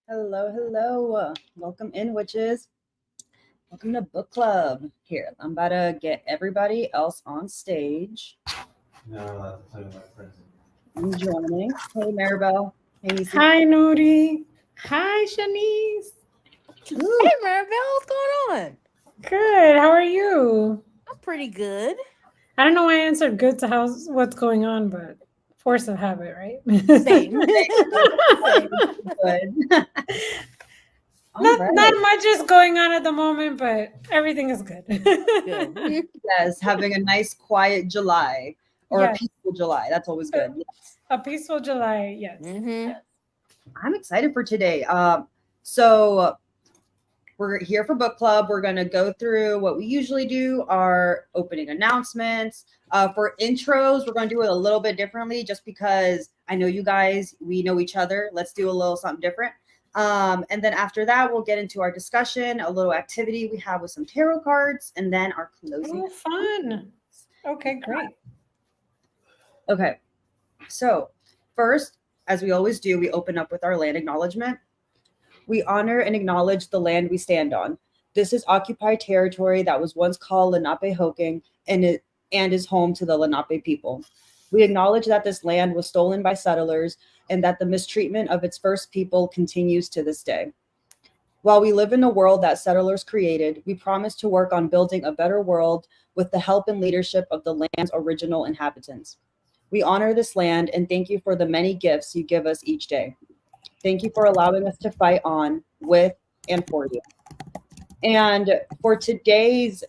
Hello, hello. Welcome in, witches. Welcome to book club. Here, I'm about to get everybody else on stage. No, I'm allowed to tell you my friends. I'm joining. Hey, Maribel. Hey, Nisi. Hi, Nudie. Hi, Shanice. Ooh, Hey, Maribel, what's going on? Good. How are you? I'm pretty good. I don't know why I answered good to what's going on, but force of habit, right? Same. Same. good. All not right. much is going on at the moment, but everything is good. Good. Yes, having a nice, quiet July or a Yes. peaceful July. That's always good. A peaceful July, yes. Mm-hmm. I'm excited for today. So we're here for book club. We're going to go through what we usually do, our opening announcements. For intros, we're going to do it a little bit differently just because I know you guys, we know each other. Let's do a little something different. And then after that, we'll get into our discussion, a little activity we have with some tarot cards, and then our closing. Oh, fun. Okay, great. Okay. So first, as we always do, we open up with our land acknowledgement. We honor and acknowledge the land we stand on. This is occupied territory that was once called Lenape-Hoking and is home to the Lenape people. We acknowledge that this land was stolen by settlers and that the mistreatment of its first people continues to this day. While we live in a world that settlers created, we promise to work on building a better world with the help and leadership of the land's original inhabitants. We honor this land and thank you for the many gifts you give us each day. Thank you for allowing us to fight on with and for you. And for today's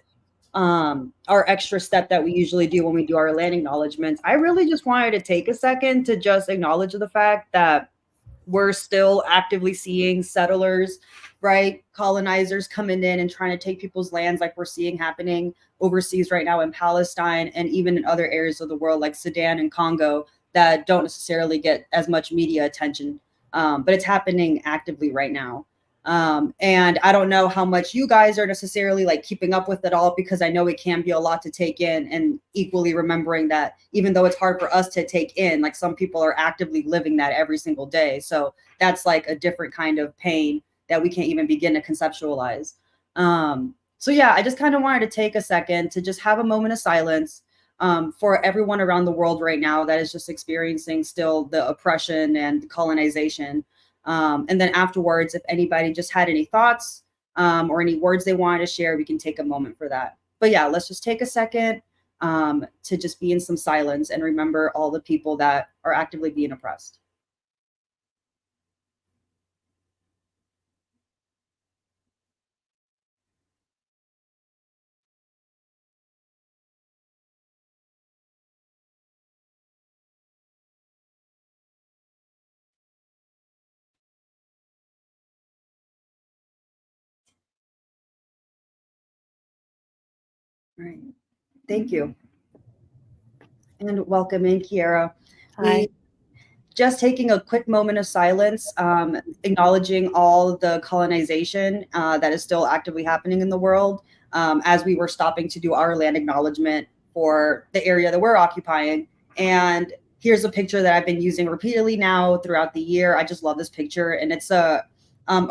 our extra step that we usually do when we do our land acknowledgements, I really just wanted to take a second to just acknowledge the fact that we're still actively seeing settlers, right? Colonizers coming in and trying to take people's lands like we're seeing happening overseas right now in Palestine and even in other areas of the world like Sudan and Congo that don't necessarily get as much media attention. But it's happening actively right now. And I don't know how much you guys are necessarily like keeping up with it all because I know it can be a lot to take in, and equally remembering that even though it's hard for us to take in, like some people are actively living that every single day. So that's like a different kind of pain that we can't even begin to conceptualize. So yeah, I just kind of wanted to take a second to just have a moment of silence for everyone around the world right now that is just experiencing still the oppression and colonization. And then afterwards, if anybody just had any thoughts or any words they wanted to share, we can take a moment for that. But yeah, let's just take a second to just be in some silence and remember all the people that are actively being oppressed. All right. Thank you. And welcome in, Kiara. Hi. Just taking a quick moment of silence, acknowledging all the colonization that is still actively happening in the world as we were stopping to do our land acknowledgement for the area that we're occupying. And here's a picture that I've been using repeatedly now throughout the year. I just love this picture. And it's a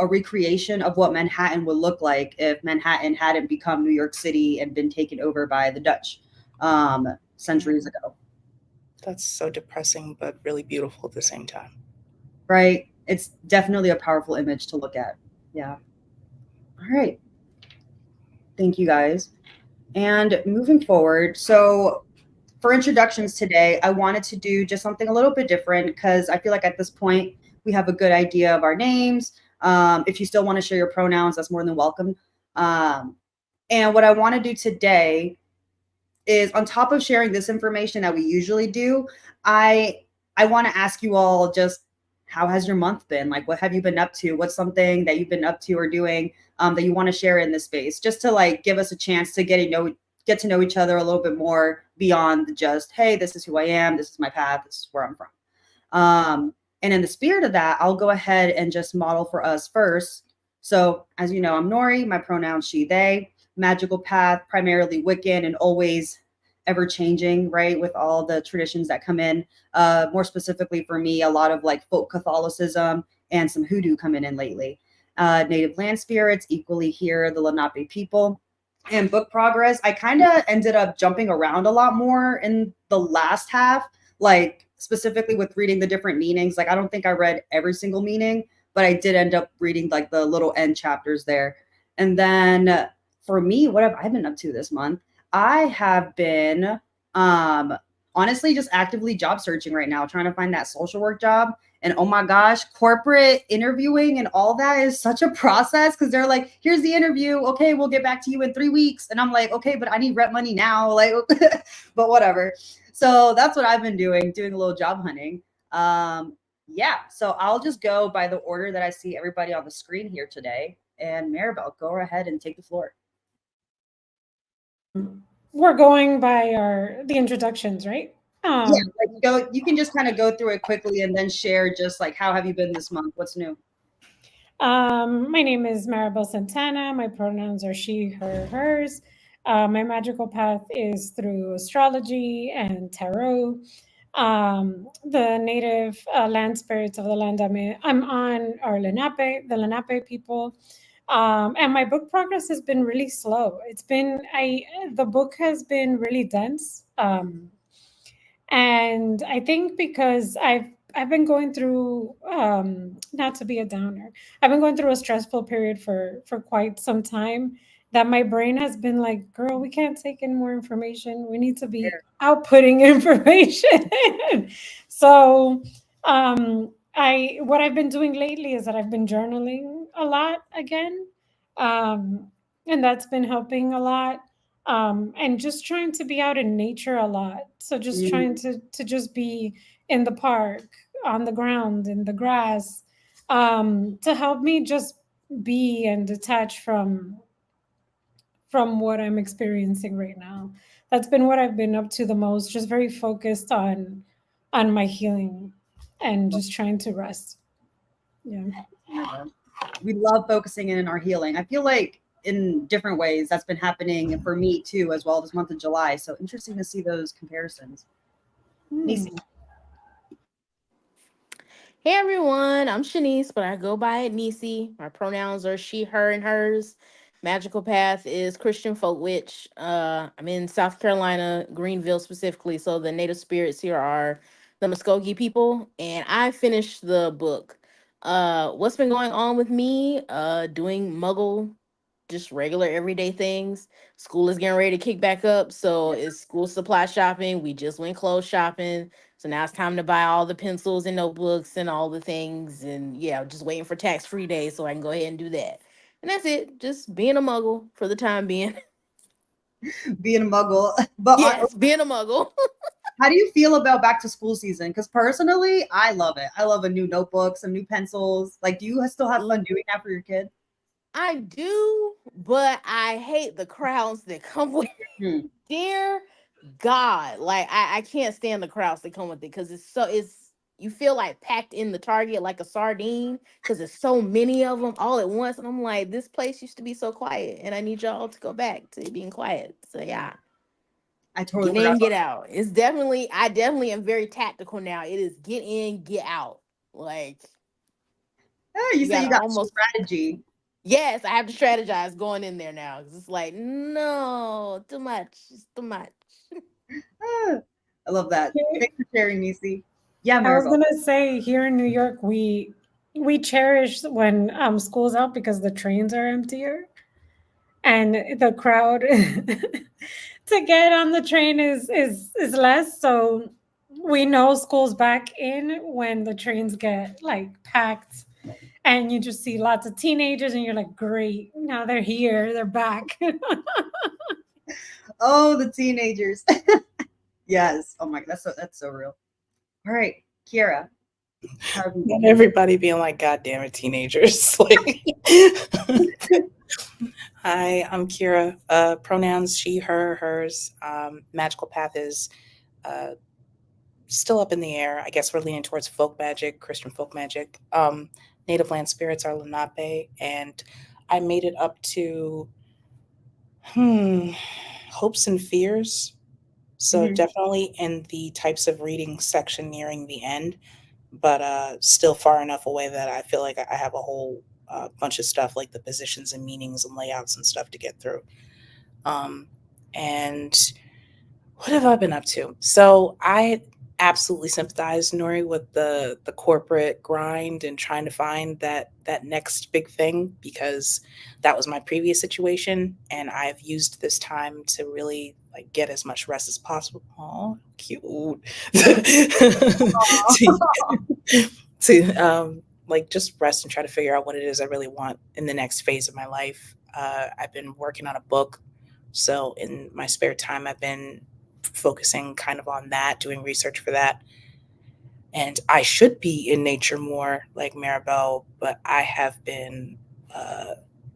recreation of what Manhattan would look like if Manhattan hadn't become New York City and been taken over by the Dutch centuries ago. That's so depressing, but really beautiful at the same time. Right? It's definitely a powerful image to look at. Yeah. All right. Thank you guys. And moving forward, so for introductions today, I wanted to do just something a little bit different because I feel like at this point we have a good idea of our names. If you still want to share your pronouns, that's more than welcome. And what I want to do today is, on top of sharing this information that we usually do, I want to ask you all just how has your month been? Like, what have you been up to? What's something that you've been up to or doing that you want to share in this space, just to like give us a chance to get to know each other a little bit more beyond just, hey, this is who I am, this is my path, this is where I'm from. And in the spirit of that, I'll go ahead and just model for us first. So as you know, I'm Nori, my pronouns she, they. Magical path, primarily Wiccan, and always ever changing, right? With all the traditions that come in. More specifically for me, a lot of like folk Catholicism and some hoodoo coming in lately. Native land spirits equally here, the Lenape people. And book progress, I kind of ended up jumping around a lot more in the last half, like specifically with reading the different meanings. Like I don't think I read every single meaning, but I did end up reading like the little end chapters there. And then for me, what have I been up to this month? I have been honestly just actively job searching right now, trying to find that social work job. And oh my gosh, corporate interviewing and all that is such a process because they're like, here's the interview. Okay, we'll get back to you in 3 weeks. And I'm like, okay, but I need rent money now. Like, but whatever. So that's what I've been doing a little job hunting. Yeah, so I'll just go by the order that I see everybody on the screen here today. And Maribel, go ahead and take the floor. We're going by the introductions, right? Yeah, like go. You can just kind of go through it quickly and then share just like how have you been this month? What's new? My name is Maribel Santana. My pronouns are she, her, hers. My magical path is through astrology and tarot. The native land spirits of the land I'm on are Lenape, the Lenape people. And my book progress has been really slow. The book has been really dense. And I think because I've been going through not to be a downer, I've been going through a stressful period for quite some time that my brain has been like, girl, we can't take in more information. We need to be outputting information. So what I've been doing lately is that I've been journaling a lot again. And that's been helping a lot. And just trying to be out in nature a lot. So just trying to just be in the park, on the ground, in the grass, to help me just be and detach from what I'm experiencing right now. That's been what I've been up to the most, just very focused on my healing and just trying to rest. Yeah. We love focusing in our healing. I feel like in different ways that's been happening for me too as well this month of July. So interesting to see those comparisons. Nisi. Hey everyone, I'm Shanice, but I go by Nisi. My pronouns are she, her, and hers. Magical path is Christian folk witch. I'm in South Carolina, Greenville specifically. So the native spirits here are the Muskogee people, and I finished the book. What's been going on with me? Doing Muggle, just regular everyday things. School is getting ready to kick back up, so it's school supply shopping. We just went clothes shopping. So now it's time to buy all the pencils and notebooks and all the things. And yeah, just waiting for tax-free days so I can go ahead and do that. And that's it. Just being a muggle for the time being. Being a muggle. But yes, being a muggle. how do you feel about back to school season? Because personally, I love it. I love a new notebook, some new pencils. Like, do you still have fun doing that for your kid? I do, but I hate the crowds that come with it. Dear God, like I can't stand the crowds that come with it because it's you feel like packed in the Target like a sardine because there's so many of them all at once, and I'm like, this place used to be so quiet, and I need y'all to go back to being quiet. So yeah, I totally get in, get out. I definitely am very tactical now. It is get in, get out. Like you say you got almost strategy. Yes, I have to strategize going in there now. It's like, no, too much. It's too much. I love that. Thanks for sharing, Nisi. Yeah, I was Maribel. gonna say here in New York, we cherish when school's out because the trains are emptier, and the crowd to get on the train is less. So we know school's back in when the trains get like packed. And you just see lots of teenagers, and you're like, great, now they're here, they're back. Oh, the teenagers. Yes. Oh my God, that's so real. All right, Kiera. Not everybody being like, God damn it, teenagers. Like, hi, I'm Kiera. Pronouns she, her, hers. Magical path is still up in the air. I guess we're leaning towards folk magic, Christian folk magic. Native land spirits are Lenape, and I made it up to hopes and fears. So definitely in the types of reading section nearing the end, but still far enough away that I feel like I have a whole bunch of stuff like the positions and meanings and layouts and stuff to get through. And what have I been up to? So I absolutely sympathize, Nori, with the corporate grind and trying to find that next big thing, because that was my previous situation, and I've used this time to really like get as much rest as possible. Oh, cute. To like just rest and try to figure out what it is I really want in the next phase of my life. I've been working on a book, so in my spare time, I've been focusing kind of on that, doing research for that. And I should be in nature more like Maribel, but I have been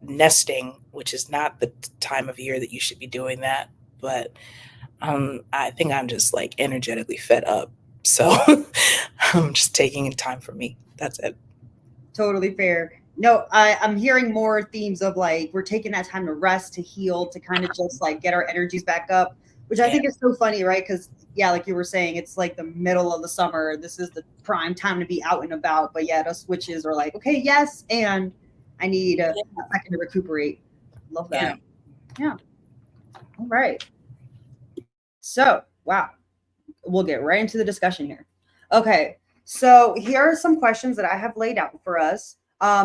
nesting, which is not the time of year that you should be doing that. But I think I'm just like energetically fed up. So I'm just taking time for me. That's it. Totally fair. No, I'm hearing more themes of like we're taking that time to rest, to heal, to kind of just like get our energies back up, which I think is so funny, right? Because yeah, like you were saying, it's like the middle of the summer. This is the prime time to be out and about. But yeah, those switches are like, okay, yes, and I need a second to recuperate. Love that. Yeah. All right. So, wow. We'll get right into the discussion here. Okay. So here are some questions that I have laid out for us.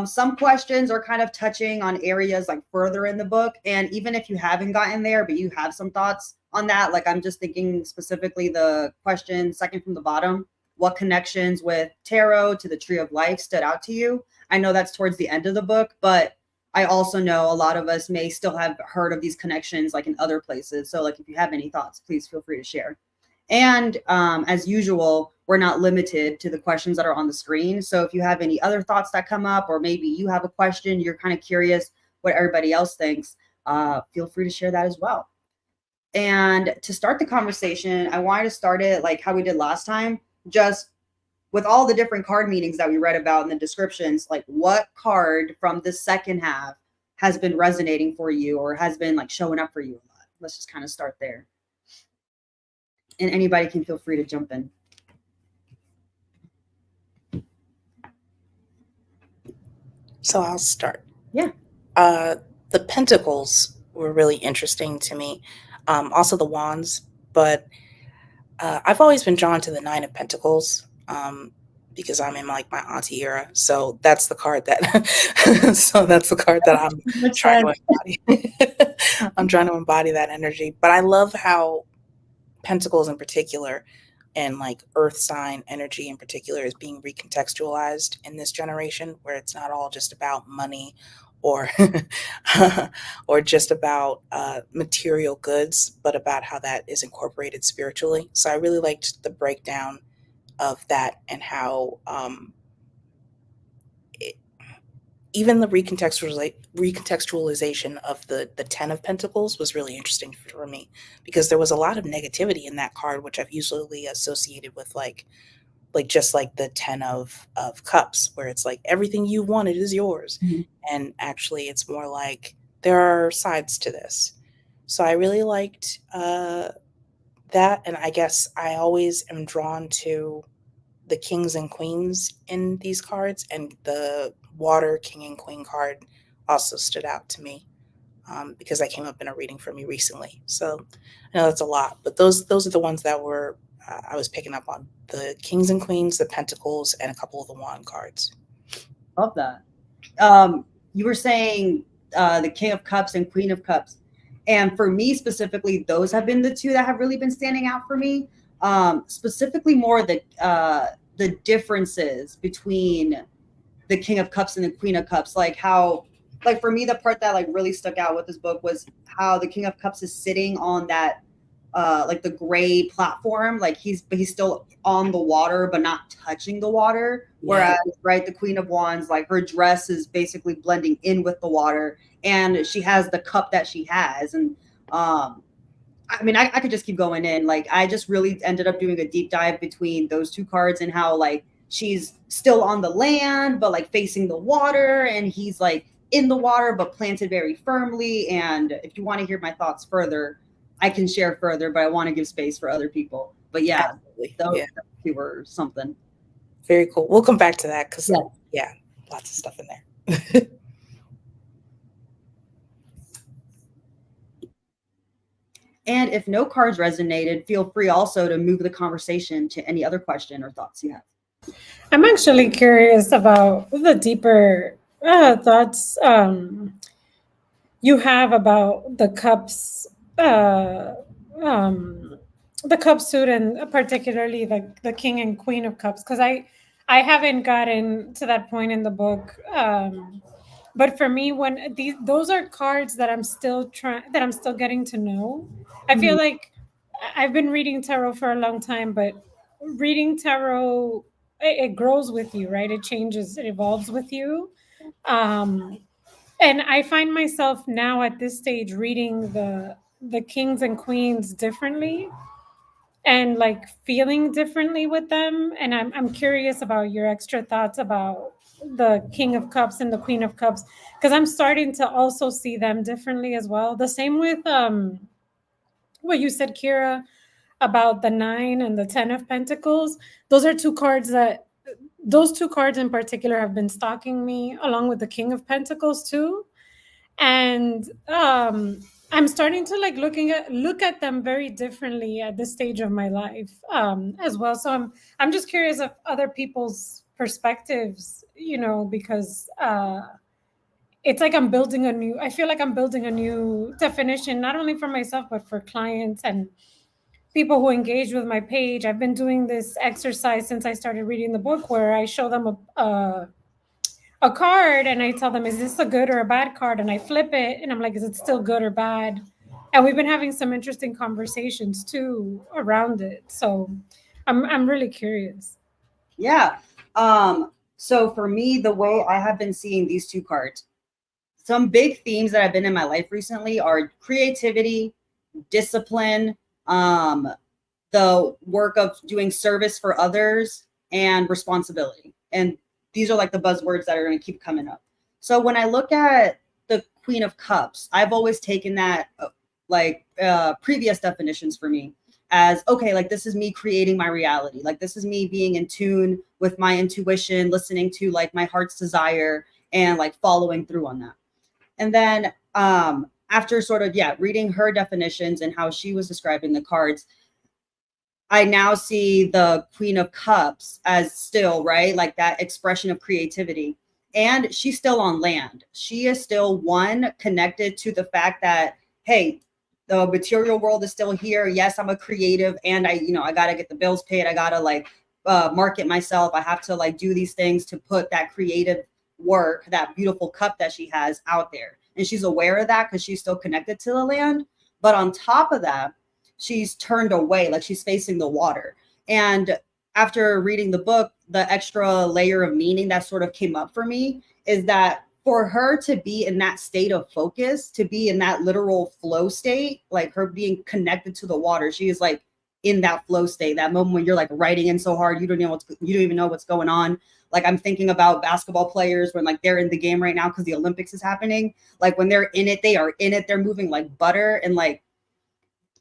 Some questions are kind of touching on areas like further in the book. And even if you haven't gotten there, but you have some thoughts on that, like I'm just thinking specifically the question second from the bottom, what connections with tarot to the tree of life stood out to you? I know that's towards the end of the book, but I also know a lot of us may still have heard of these connections like in other places. So like if you have any thoughts, please feel free to share. And as usual, we're not limited to the questions that are on the screen. So if you have any other thoughts that come up, or maybe you have a question, you're kind of curious what everybody else thinks, feel free to share that as well. And to start the conversation, I wanted to start it like how we did last time, just with all the different card meanings that we read about in the descriptions, like what card from the second half has been resonating for you or has been like showing up for you a lot. Let's just kind of start there. And anybody can feel free to jump in. So I'll start. Yeah. The pentacles were really interesting to me. Also the wands, but I've always been drawn to the Nine of Pentacles because I'm in like my auntie era. So that's the card that I'm trying to embody. I'm trying to embody that energy. But I love how Pentacles in particular and like earth sign energy in particular is being recontextualized in this generation, where it's not all just about money or or just about material goods, but about how that is incorporated spiritually. So I really liked the breakdown of that and how even the recontextualization of the Ten of Pentacles was really interesting for me, because there was a lot of negativity in that card, which I've usually associated with like just like the Ten of Cups, where it's like everything you wanted is yours. Mm-hmm. And actually it's more like there are sides to this. So I really liked that. And I guess I always am drawn to the kings and queens in these cards, and the water king and queen card also stood out to me because I came up in a reading for me recently. So I know that's a lot, but those are the ones that were I was picking up on: the kings and queens, the pentacles, and a couple of the wand cards. Love that. You were saying the King of Cups and Queen of Cups. And for me specifically, those have been the two that have really been standing out for me. Specifically more the differences between the King of Cups and the Queen of Cups. Like how, like for me, the part that like really stuck out with this book was how the King of Cups is sitting on that like the gray platform, like he's still on the water but not touching the water. Yeah. Whereas right, the Queen of Wands, like her dress is basically blending in with the water, and she has the cup that she has. And I mean, I could just keep going in. Like I just really ended up doing a deep dive between those two cards and how like she's still on the land but like facing the water, and he's like in the water but planted very firmly. And if you want to hear my thoughts further, I can share further, but I want to give space for other people. But yeah, Absolutely. those Yeah. two were something. Very cool. We'll come back to that because Yeah. yeah, lots of stuff in there. And if no cards resonated, feel free also to move the conversation to any other question or thoughts you have. I'm actually curious about the deeper thoughts you have about uh, um, the cup suit, and particularly the king and queen of cups, because I haven't gotten to that point in the book. But for me, when those are cards that I'm still getting to know. I feel like I've been reading tarot for a long time, but reading tarot, it grows with you, right? It changes, it evolves with you. Um, and I find myself now at this stage reading the kings and queens differently, and like feeling differently with them. And I'm curious about your extra thoughts about the king of cups and the queen of cups, because I'm starting to also see them differently as well. The same with what you said, Kira, about the 9 and the 10 of pentacles. Those are those two cards in particular have been stalking me, along with the king of pentacles too. And I'm starting to like look at them very differently at this stage of my life as well. So I'm just curious of other people's perspectives, because it's like I feel like I'm building a new definition, not only for myself but for clients and people who engage with my page. I've been doing this exercise since I started reading the book, where I show them a card and I tell them, is this a good or a bad card? And I flip it and I'm like, is it still good or bad? And we've been having some interesting conversations too around it. So I'm really curious. Yeah. So for me, the way I have been seeing these two cards, some big themes that have been in my life recently are creativity, discipline, the work of doing service for others, and responsibility. And these are like the buzzwords that are going to keep coming up. So when I look at the Queen of Cups, I've always taken that previous definitions for me as, okay, like this is me creating my reality. Like this is me being in tune with my intuition, listening to like my heart's desire and like following through on that. And then after sort of, reading her definitions and how she was describing the cards, I now see the Queen of Cups as still, right? Like that expression of creativity. And she's still on land. She is still connected to the fact that, hey, the material world is still here. Yes, I'm a creative and I got to get the bills paid. I got to market myself. I have to do these things to put that creative work, that beautiful cup that she has out there. And she's aware of that because she's still connected to the land. But on top of that, she's turned away, like she's facing the water. And after reading the book, the extra layer of meaning that sort of came up for me is that for her to be in that state of focus, to be in that literal flow state, like her being connected to the water, she is like in that flow state, that moment when you're like writing in so hard, you don't even know what's going on. Like I'm thinking about basketball players when like they're in the game right now because the Olympics is happening. Like when they're in it, they are in it. They're moving like butter. And like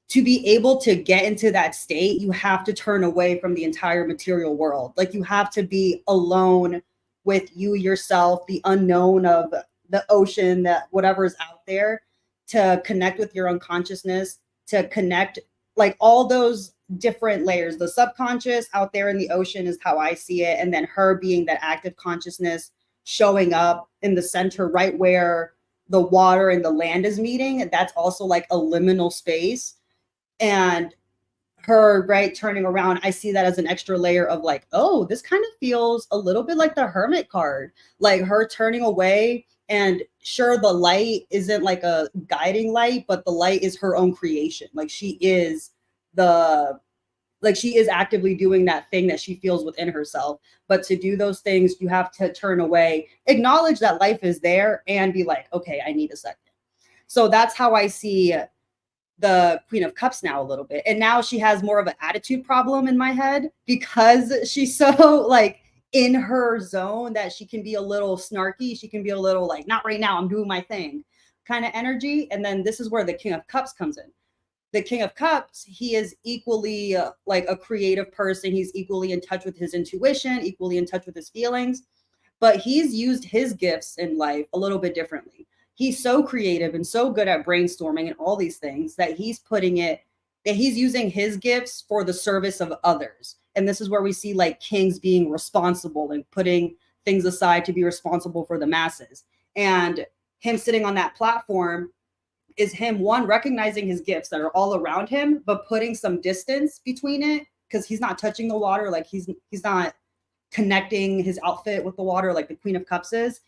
to be able to get into that state, you have to turn away from the entire material world. Like you have to be alone with you yourself, the unknown of the ocean, that whatever is out there, to connect with your unconsciousness, to connect like all those different layers. The subconscious out there in the ocean is how I see it. And then her being that active consciousness showing up in the center, right where the water and the land is meeting. That's also like a liminal space. And her turning around, I see that as an extra layer of like, oh, this kind of feels a little bit like the Hermit card, like her turning away. And sure, the light isn't like a guiding light, but the light is her own creation. Like she is actively doing that thing that she feels within herself. But to do those things, you have to turn away, acknowledge that life is there, and be like, okay, I need a second. So that's how I see the Queen of Cups now a little bit. And now she has more of an attitude problem in my head because she's so like in her zone that she can be a little snarky. She can be a little like, not right now, I'm doing my thing kind of energy. And then this is where the King of Cups comes in. the King of Cups, he is equally like a creative person. He's equally in touch with his intuition, equally in touch with his feelings, but he's used his gifts in life a little bit differently. He's so creative and so good at brainstorming and all these things that he's using his gifts for the service of others. And this is where we see like kings being responsible and putting things aside to be responsible for the masses. And him sitting on that platform is him, one, recognizing his gifts that are all around him, but putting some distance between it, because he's not touching the water. Like he's not connecting his outfit with the water like the Queen of Cups is.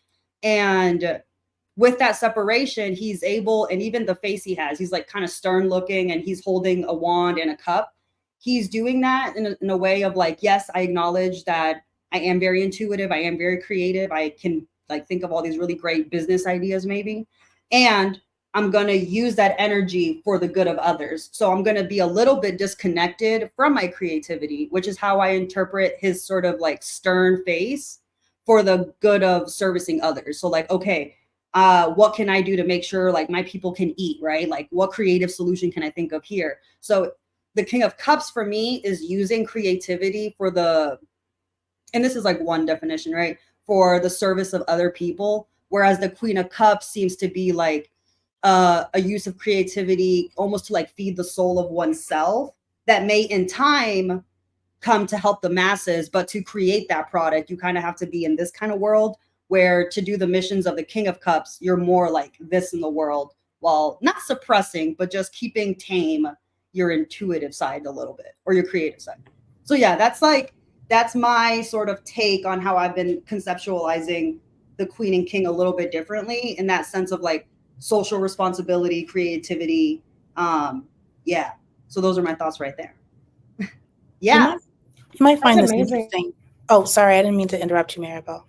And with that separation, he's able, and even the face he has, he's like kind of stern looking and he's holding a wand and a cup. He's doing that in a way of like, yes, I acknowledge that I am very intuitive. I am very creative. I can like think of all these really great business ideas maybe. And I'm going to use that energy for the good of others. So I'm going to be a little bit disconnected from my creativity, which is how I interpret his sort of like stern face for the good of servicing others. So like, okay, what can I do to make sure like my people can eat, right? Like what creative solution can I think of here? So the King of Cups for me is using creativity for and this is like one definition, right? For the service of other people. Whereas the Queen of Cups seems to be like a use of creativity almost to like feed the soul of oneself that may in time come to help the masses. But to create that product, you kind of have to be in this kind of world where to do the missions of the King of Cups, you're more like this in the world while not suppressing, but just keeping tame your intuitive side a little bit or your creative side. So yeah, that's my sort of take on how I've been conceptualizing the Queen and King a little bit differently in that sense of like social responsibility, creativity. Yeah. So those are my thoughts right there. Yeah. You might find That's this amazing. interesting. Oh, sorry, I didn't mean to interrupt you, Maribel.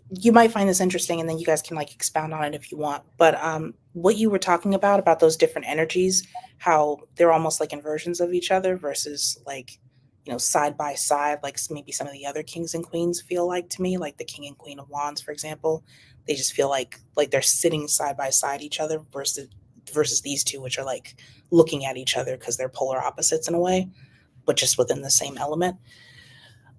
You might find this interesting, and then you guys can like expound on it if you want. But what you were talking about those different energies, how they're almost like inversions of each other versus like, side by side, like maybe some of the other kings and queens feel like to me, like the King and Queen of Wands, for example. They just feel like they're sitting side by side each other versus these two, which are like looking at each other because they're polar opposites in a way, but just within the same element.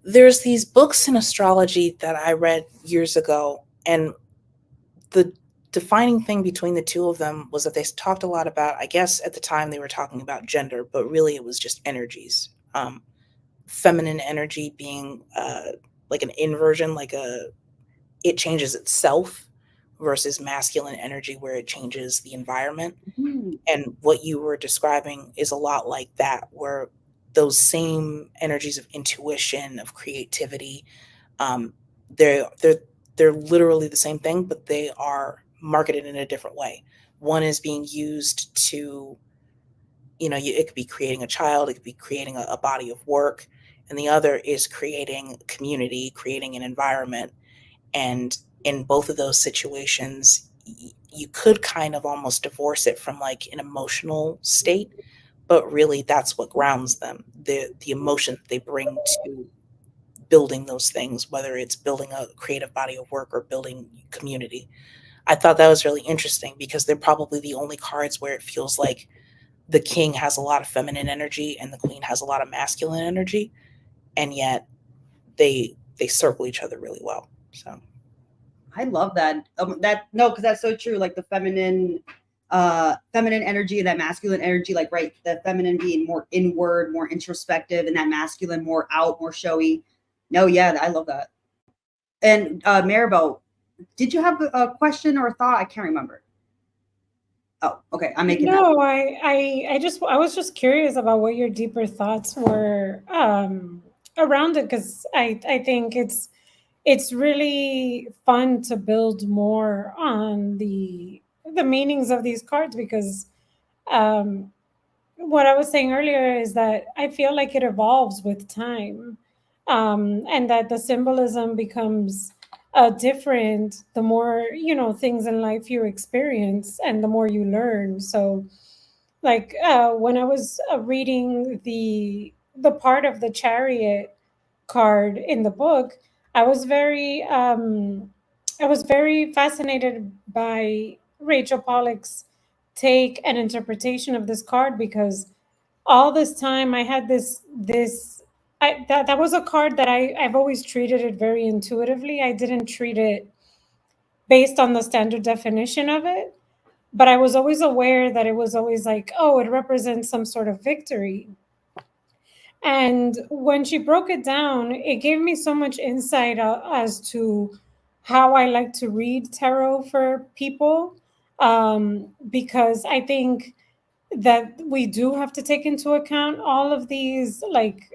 There's these books in astrology that I read years ago, and the defining thing between the two of them was that they talked a lot about, I guess at the time they were talking about gender, but really it was just energies. Feminine energy being like an inversion, it changes itself, versus masculine energy where it changes the environment. Mm-hmm. And what you were describing is a lot like that, where those same energies of intuition, of creativity, they're literally the same thing, but they are marketed in a different way. One is being used to, it could be creating a child, it could be creating a body of work, and the other is creating community, creating an environment. And in both of those situations, you could kind of almost divorce it from like an emotional state, but really that's what grounds them, the emotion that they bring to building those things, whether it's building a creative body of work or building community. I thought that was really interesting because they're probably the only cards where it feels like the king has a lot of feminine energy and the queen has a lot of masculine energy, and yet they circle each other really well. So I love that. Because that's so true. Like the feminine energy and that masculine energy, like, right, the feminine being more inward, more introspective, and that masculine more out, more showy. No, yeah, I love that. And Maribel, did you have a question or a thought? I can't remember. Oh, okay. I'm making No, I was just curious about what your deeper thoughts were around it, because I think it's really fun to build more on the meanings of these cards, because what I was saying earlier is that I feel like it evolves with time, and that the symbolism becomes different the more things in life you experience and the more you learn. So, like when I was reading the part of the Chariot card in the book, I was very fascinated by Rachel Pollack's take an interpretation of this card, because all this time I had that was a card that I've always treated it very intuitively. I didn't treat it based on the standard definition of it, but I was always aware that it was always like, oh, it represents some sort of victory. And when she broke it down, it gave me so much insight as to how I like to read tarot for people, because I think that we do have to take into account all of these, like,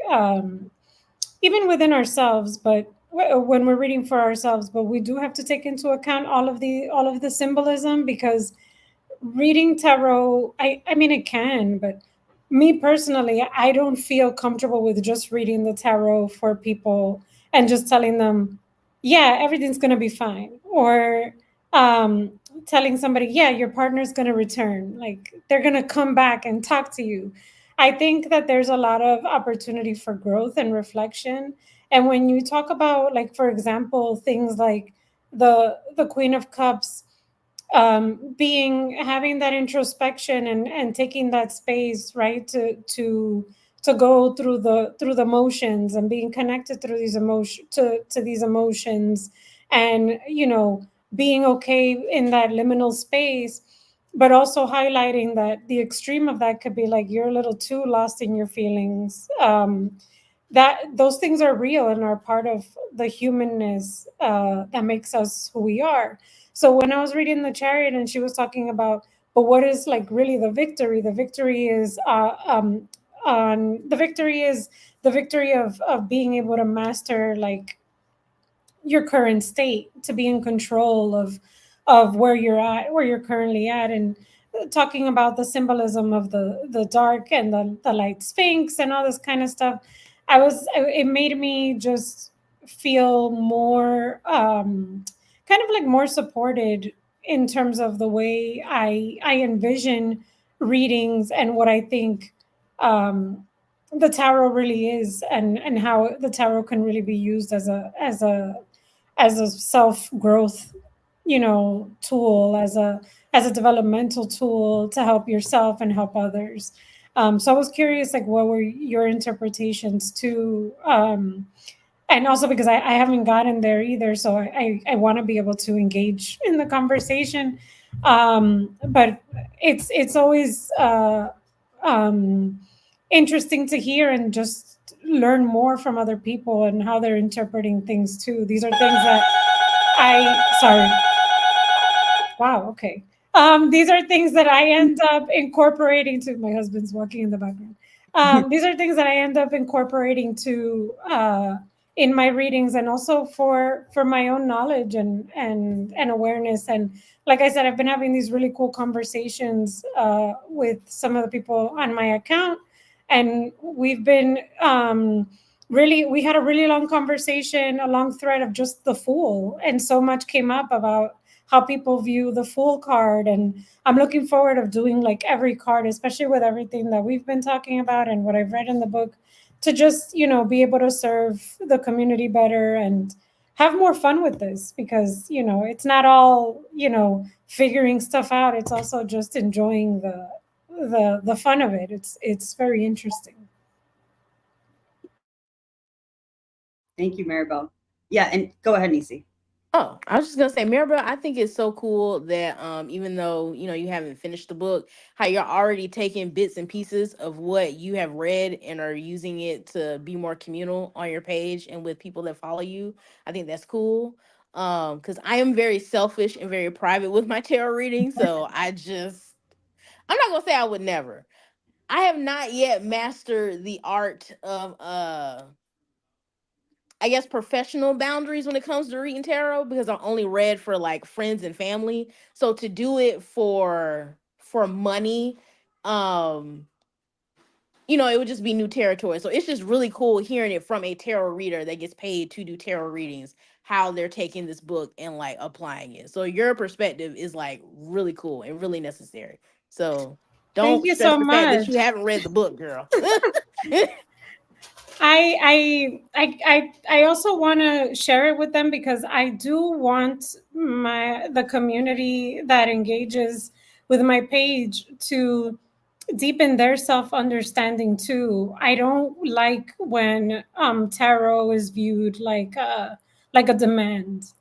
even within ourselves, but when we're reading for ourselves, but we do have to take into account all of the symbolism, because reading tarot, I mean, it can, but me personally, I don't feel comfortable with just reading the tarot for people and just telling them, yeah, everything's going to be fine. Or um, telling somebody, yeah, your partner's going to return. Like, they're going to come back and talk to you. I think that there's a lot of opportunity for growth and reflection. And when you talk about, like, for example, things like the Queen of Cups, having that introspection and taking that space, right, to go through the motions and being connected through these to these emotions, and being okay in that liminal space, but also highlighting that the extreme of that could be like you're a little too lost in your feelings. That those things are real and are part of the humanness that makes us who we are. So when I was reading the Chariot and she was talking about, but what is like really the victory? The victory is the victory of being able to master like your current state, to be in control of where you're at, where you're currently at, and talking about the symbolism of the dark and the light sphinx and all this kind of stuff. It made me just feel more kind of like more supported in terms of the way I envision readings and what I think the tarot really is, and how the tarot can really be used as a self growth, tool, as a developmental tool to help yourself and help others. So I was curious, like, what were your interpretations too? And also because I haven't gotten there either, so I want to be able to engage in the conversation. But it's always interesting to hear and just learn more from other people and how they're interpreting things too. These are things that sorry. Wow, okay. These are things that I end up incorporating to, my husband's walking in the background. These are things that I end up incorporating to in my readings, and also for my own knowledge and awareness. And like I said, I've been having these really cool conversations with some of the people on my account, and we've been we had a really long conversation, a long thread of just the Fool, and so much came up about how people view the Fool card. And I'm looking forward of doing like every card, especially with everything that we've been talking about and what I've read in the book, to just, be able to serve the community better and have more fun with this, because, it's not all, figuring stuff out. It's also just enjoying the fun of it. It's very interesting. Thank you, Maribel. Yeah, and go ahead, Nisi. Oh, I was just gonna say, Maribel, I think it's so cool that even though you haven't finished the book, how you're already taking bits and pieces of what you have read and are using it to be more communal on your page and with people that follow you. I think that's cool. Because I am very selfish and very private with my tarot reading, so I'm not gonna say I would never. I have not yet mastered the art of I guess professional boundaries when it comes to reading tarot, because I only read for like friends and family. So to do it for money, um, it would just be new territory. So it's just really cool hearing it from a tarot reader that gets paid to do tarot readings, how they're taking this book and like applying it. So your perspective is like really cool and really necessary. So Thank don't you stress so the fact that much. you haven't read the book, girl. I also want to share it with them, because I do want the community that engages with my page to deepen their self-understanding too. I don't like when tarot is viewed like a demand.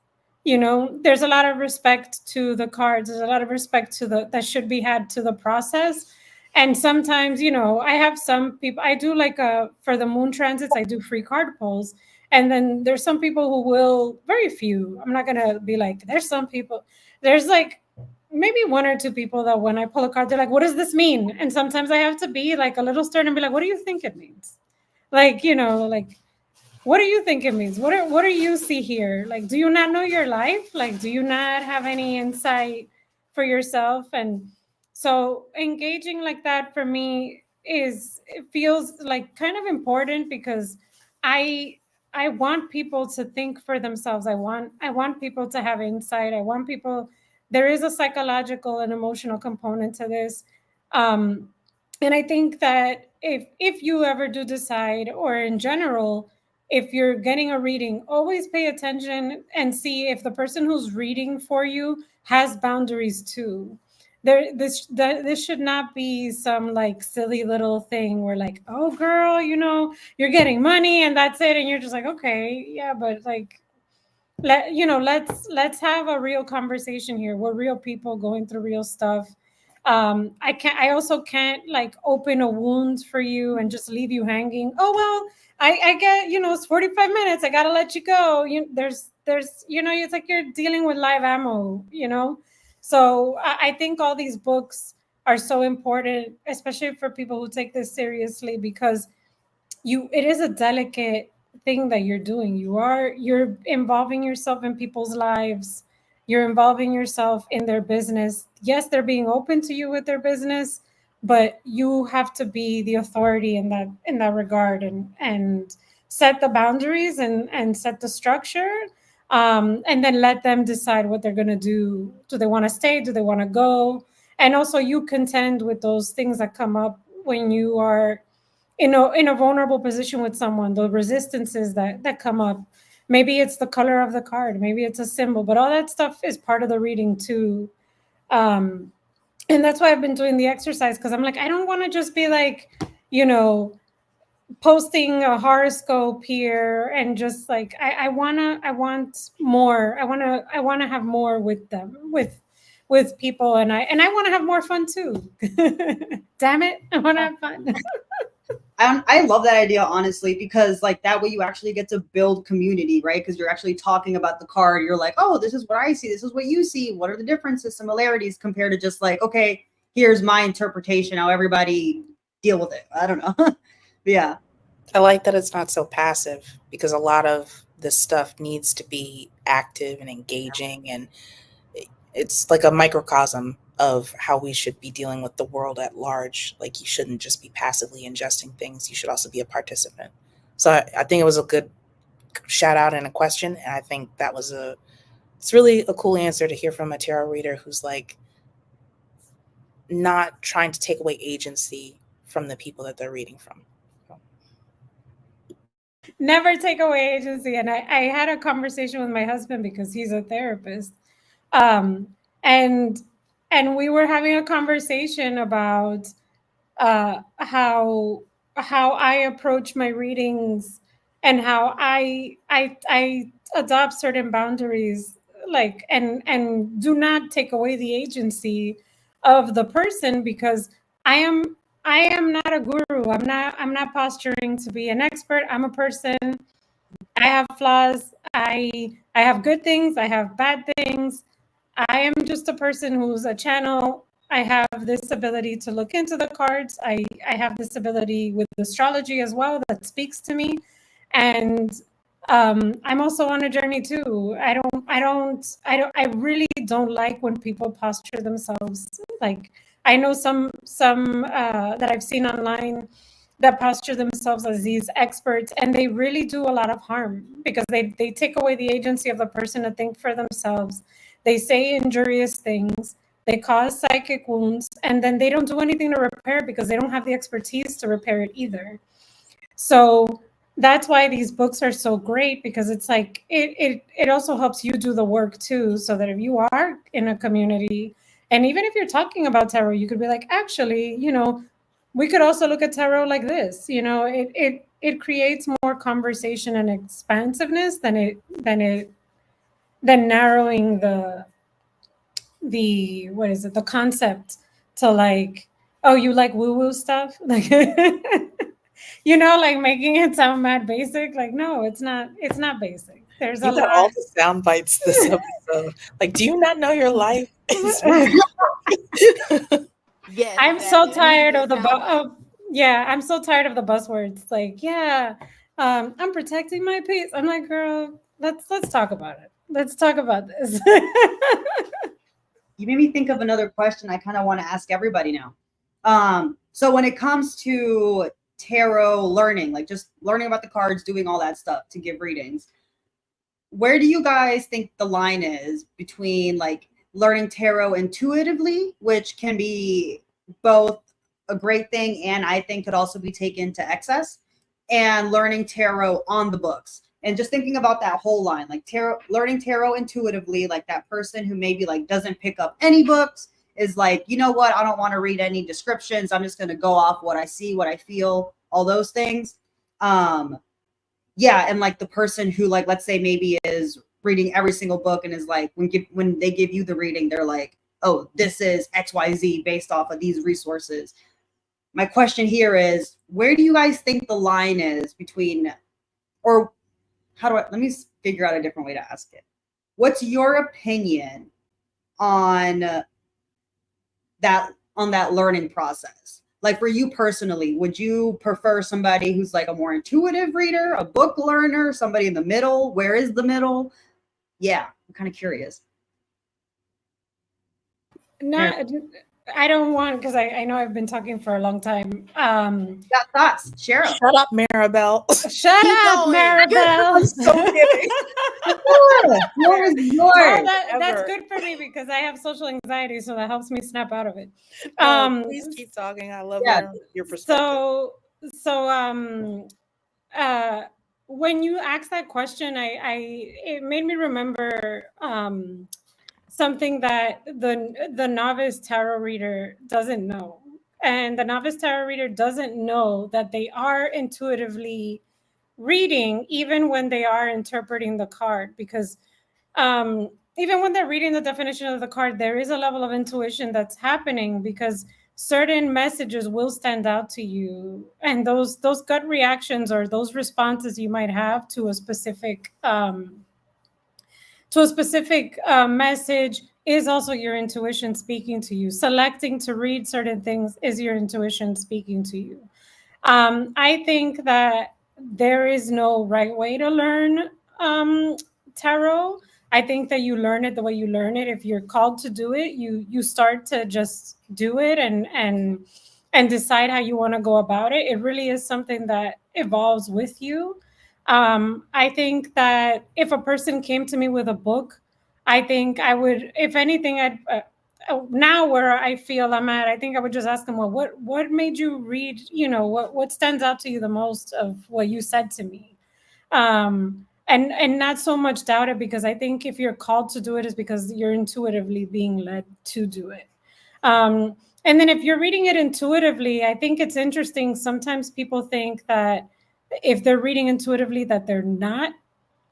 You know, there's a lot of respect to the cards. There's a lot of respect to that should be had to the process. And sometimes, you know, I have some people, I do like for the moon transits, I do free card pulls. And then there's some people who will, very few, I'm not going to be like, there's some people, there's like maybe one or two people that when I pull a card, they're like, what does this mean? And sometimes I have to be like a little stern and be like, what do you think it means? Like, you know, like, what do you think it means? What do you see here? Like, do you not know your life? Like, do you not have any insight for yourself? And so engaging like that for me it feels like kind of important because I want people to think for themselves. I want people to have insight. I want people, there is a psychological and emotional component to this. And I think that if you ever do decide, or in general, if you're getting a reading, always pay attention and see if the person who's reading for you has boundaries too. This should not be some like silly little thing where like, oh girl, you know, you're getting money and that's it, and you're just like, okay, yeah, but like, let's have a real conversation here. We're real people going through real stuff. I also can't like open a wound for you and just leave you hanging. Oh well, I get, you know, it's 45 minutes, I gotta let you go. There's you know, it's like you're dealing with live ammo, you know. So I think all these books are so important, especially for people who take this seriously, because it is a delicate thing that you're doing. You're involving yourself in people's lives. You're involving yourself in their business. Yes, they're being open to you with their business, but you have to be the authority in that regard, and set the boundaries and set the structure, and then let them decide what they're going to do. Do they want to stay? Do they want to go? And also you contend with those things that come up when you are in a vulnerable position with someone, the resistances that come up. Maybe it's the color of the card, maybe it's a symbol, but all that stuff is part of the reading too. And that's why I've been doing the exercise, because I'm like, I don't want to just be like, you know, posting a horoscope here and just like, I want more. I want to have more with them, with people, and I want to have more fun too. Damn it, I want to have fun. I love that idea, honestly, because like that way you actually get to build community, right? Because you're actually talking about the card. You're like, oh, this is what I see. This is what you see. What are the differences, similarities, compared to just like, okay, here's my interpretation. Now everybody deal with it. I don't know. But yeah. I like that it's not so passive, because a lot of this stuff needs to be active and engaging, and it's like a microcosm of how we should be dealing with the world at large. Like, you shouldn't just be passively ingesting things. You should also be a participant. So I think it was a good shout out and a question. And I think that was it's really a cool answer to hear from a tarot reader who's like not trying to take away agency from the people that they're reading from. Never take away agency. And I had a conversation with my husband, because he's a therapist. And we were having a conversation about how I approach my readings, and how I adopt certain boundaries, like, and do not take away the agency of the person, because I am not a guru. I'm not posturing to be an expert. I'm a person. I have flaws. I have good things. I have bad things. I am just a person who's a channel. I have this ability to look into the cards. I have this ability with astrology as well that speaks to me. And I'm also on a journey too. I really don't like when people posture themselves. Like, I know some that I've seen online that posture themselves as these experts, and they really do a lot of harm, because they take away the agency of the person to think for themselves. They say injurious things, they cause psychic wounds, and then they don't do anything to repair, because they don't have the expertise to repair it either. So that's why these books are so great, because it's like it also helps you do the work too, so that if you are in a community And even if you're talking about tarot, you could be like, actually, we could also look at tarot like this. It creates more conversation and expansiveness than narrowing the what is it, the concept to like, oh, you like woo-woo stuff? Like like making it sound mad basic. Like, no, it's not basic. There's a You got lot. all the sound bites this episode. Like, do you not know your life? Yes, I'm so exactly. We need to tired get of the soundbites. yeah, I'm so tired of the buzzwords. Like, yeah, I'm protecting my peace. I'm like, girl, let's talk about it. Let's talk about this. You made me think of another question I kind of want to ask everybody now. So when it comes to tarot learning, like just learning about the cards, doing all that stuff to give readings, where do you guys think the line is between like learning tarot intuitively, which can be both a great thing and I think could also be taken to excess, and learning tarot on the books? And just thinking about that whole line, like learning tarot intuitively, like that person who maybe like doesn't pick up any books is like, you know what, I don't want to read any descriptions. I'm just going to go off what I see, what I feel, all those things. Yeah, and like the person who, like, let's say maybe is reading every single book and is like, when they give you the reading, they're like, oh, this is XYZ based off of these resources. My question here is, where do you guys think the line is between, or let me figure out a different way to ask it. What's your opinion on that learning process? Like for you personally, would you prefer somebody who's like a more intuitive reader, a book learner, somebody in the middle? Where is the middle? Yeah, I'm kind of curious. I don't want, because I know I've been talking for a long time. Got thoughts? Share them. Shut up, Maribel. Shut up, going. Maribel. I'm so kidding. Yours is yours. Well, that's good for me because I have social anxiety, so that helps me snap out of it. Please keep talking. I love your perspective. So when you asked that question, it made me remember something that the novice tarot reader doesn't know. And the novice tarot reader doesn't know that they are intuitively reading even when they are interpreting the card, because even when they're reading the definition of the card, there is a level of intuition that's happening because certain messages will stand out to you, and those gut reactions or those responses you might have to a specific message is also your intuition speaking to you. Selecting to read certain things is your intuition speaking to you. I think that there is no right way to learn tarot. I think that you learn it the way you learn it. If you're called to do it, you start to just do it and decide how you want to go about it. It really is something that evolves with you. I think that if a person came to me with a book, I think I would, if anything, I'd now where I feel I'm at, I think I would just ask them, well, what made you read? What stands out to you the most of what you said to me? And not so much doubt it, because I think if you're called to do it, is because you're intuitively being led to do it. And then if you're reading it intuitively, I think it's interesting. Sometimes people think that if they're reading intuitively that they're not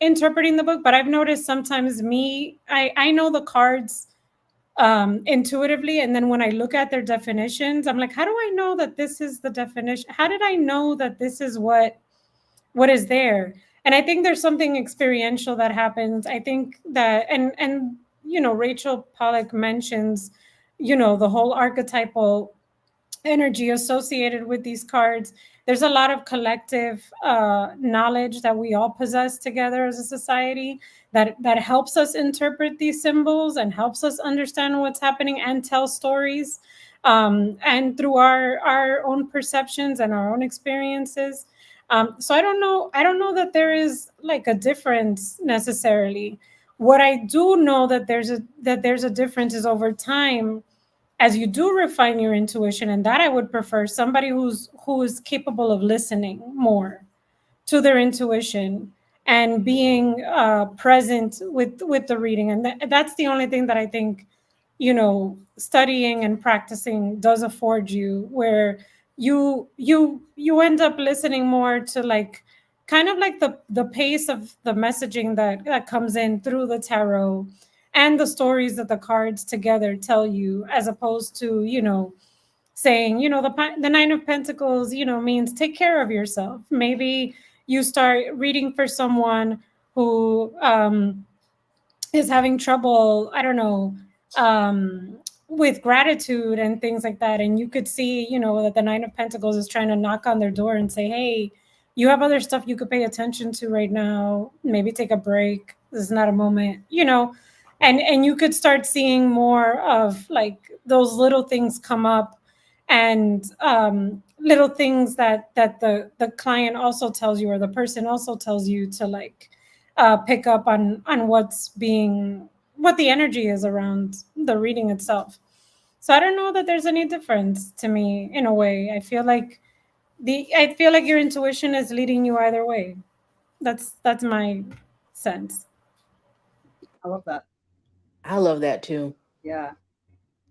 interpreting the book, but I've noticed sometimes I know the cards intuitively, and then when I look at their definitions, I'm like, how do I know that this is the definition? How did I know that this is what is there? And I think there's something experiential that happens. I think that, and Rachel Pollack mentions, the whole archetypal energy associated with these cards. There's a lot of collective knowledge that we all possess together as a society that helps us interpret these symbols and helps us understand what's happening and tell stories, and through our own perceptions and our own experiences. So I don't know that there is like a difference necessarily. What I do know that there's a difference is over time, as you do refine your intuition, and that I would prefer somebody who is capable of listening more to their intuition and being present with the reading. And that's the only thing that I think studying and practicing does afford you, where you end up listening more to like kind of like the pace of the messaging that comes in through the tarot and the stories that the cards together tell you, as opposed to saying, the Nine of Pentacles, means take care of yourself. Maybe you start reading for someone who is having trouble, I don't know, with gratitude and things like that. And you could see, that the Nine of Pentacles is trying to knock on their door and say, hey, you have other stuff you could pay attention to right now. Maybe take a break. This is not a moment, and you could start seeing more of like those little things come up, and little things that the client also tells you, or the person also tells you to like pick up on what the energy is around the reading itself. So I don't know that there's any difference to me in a way. I feel like your intuition is leading you either way. That's my sense. I love that. I love that too. Yeah.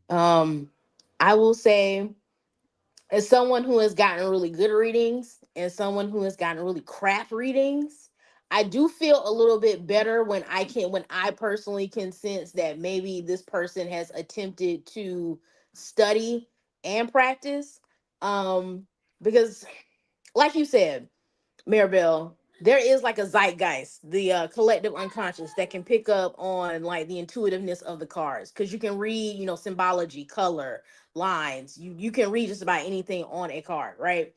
I will say, as someone who has gotten really good readings and someone who has gotten really crap readings, I do feel a little bit better when I personally can sense that maybe this person has attempted to study and practice. Because like you said, Maribel, there is like a zeitgeist, the collective unconscious that can pick up on like the intuitiveness of the cards, because you can read, symbology, color, lines. You can read just about anything on a card, right?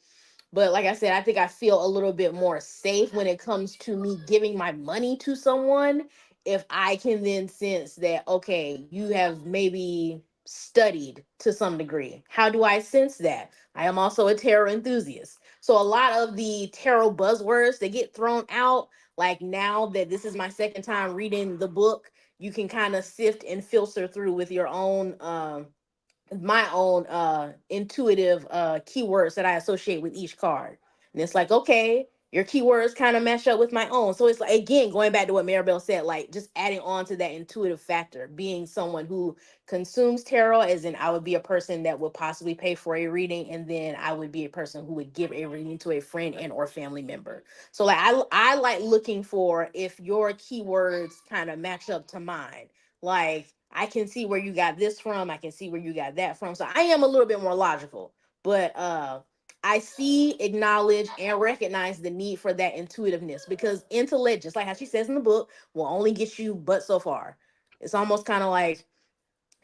But like I said, I think I feel a little bit more safe when it comes to me giving my money to someone if I can then sense that, okay, you have maybe studied to some degree. How do I sense that? I am also a tarot enthusiast. So a lot of the tarot buzzwords that get thrown out, like now that this is my second time reading the book, you can kind of sift and filter through with your own my own intuitive keywords that I associate with each card. And it's like, okay, your keywords kind of match up with my own. So it's like, again, going back to what Maribel said, like just adding on to that intuitive factor, being someone who consumes tarot, as in I would be a person that would possibly pay for a reading, and then I would be a person who would give a reading to a friend and or family member. So like I like looking for if your keywords kind of match up to mine. Like I can see where you got this from. I can see where you got that from. So I am a little bit more logical, but I see, acknowledge, and recognize the need for that intuitiveness, because intellect, just like how she says in the book, will only get you but so far. It's almost kind of like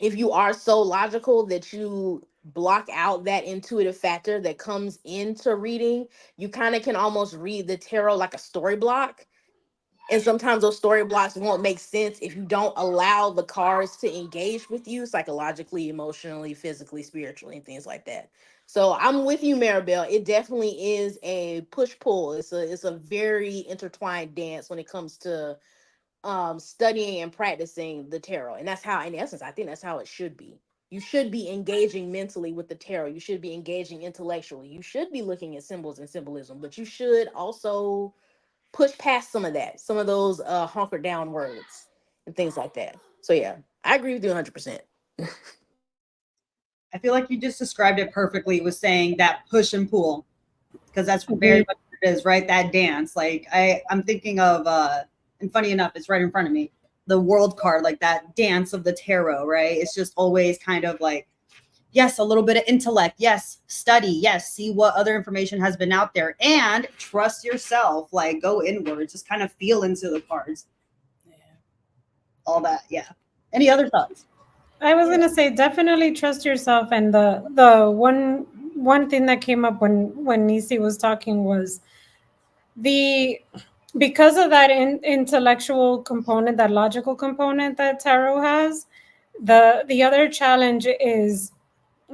if you are so logical that you block out that intuitive factor that comes into reading, you kind of can almost read the tarot like a story block. And sometimes those story blocks won't make sense if you don't allow the cards to engage with you psychologically, emotionally, physically, spiritually, and things like that. So I'm with you, Maribel. It definitely is a push-pull. It's a very intertwined dance when it comes to studying and practicing the tarot. And that's how, in essence, I think that's how it should be. You should be engaging mentally with the tarot. You should be engaging intellectually. You should be looking at symbols and symbolism, but you should also push past some of those hunkered down words and things like that. So yeah, I agree with you 100%. I feel like you just described it perfectly with saying that push and pull, because that's very Agreed. much what it is, right? That dance. Like I'm thinking of, and funny enough, it's right in front of me, the world card, like that dance of the tarot, right? It's just always kind of like, yes, a little bit of intellect. Yes, study. Yes, see what other information has been out there, and trust yourself. Like go inwards, just kind of feel into the cards. Yeah. All that. Yeah. Any other thoughts? I was gonna say definitely trust yourself, and the one thing that came up when Nisi was talking was the because of that intellectual component, that logical component that tarot has. The other challenge is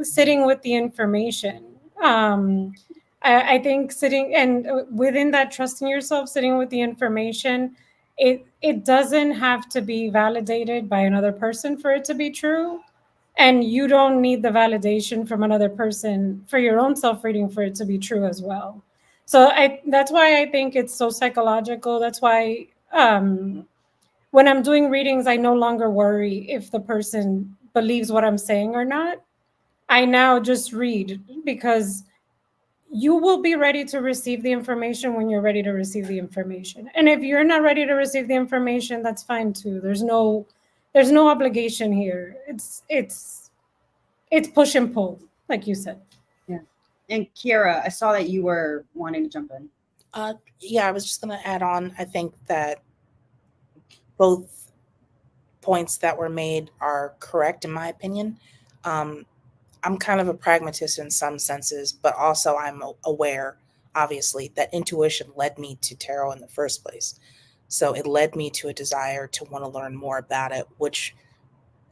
sitting with the information. I think sitting and within that, trusting yourself, sitting with the information, it doesn't have to be validated by another person for it to be true, and you don't need the validation from another person for your own self reading for it to be true as well. So that's why I think it's so psychological. That's why when I'm doing readings, I no longer worry if the person believes what I'm saying or not. I now just read, because you will be ready to receive the information when you're ready to receive the information. And if you're not ready to receive the information, that's fine too. There's no obligation here. It's push and pull, like you said. Yeah. And Kiera, I saw that you were wanting to jump in. Yeah, I was just going to add on. I think that both points that were made are correct, in my opinion. I'm kind of a pragmatist in some senses, but also I'm aware, obviously, that intuition led me to tarot in the first place. So it led me to a desire to want to learn more about it, which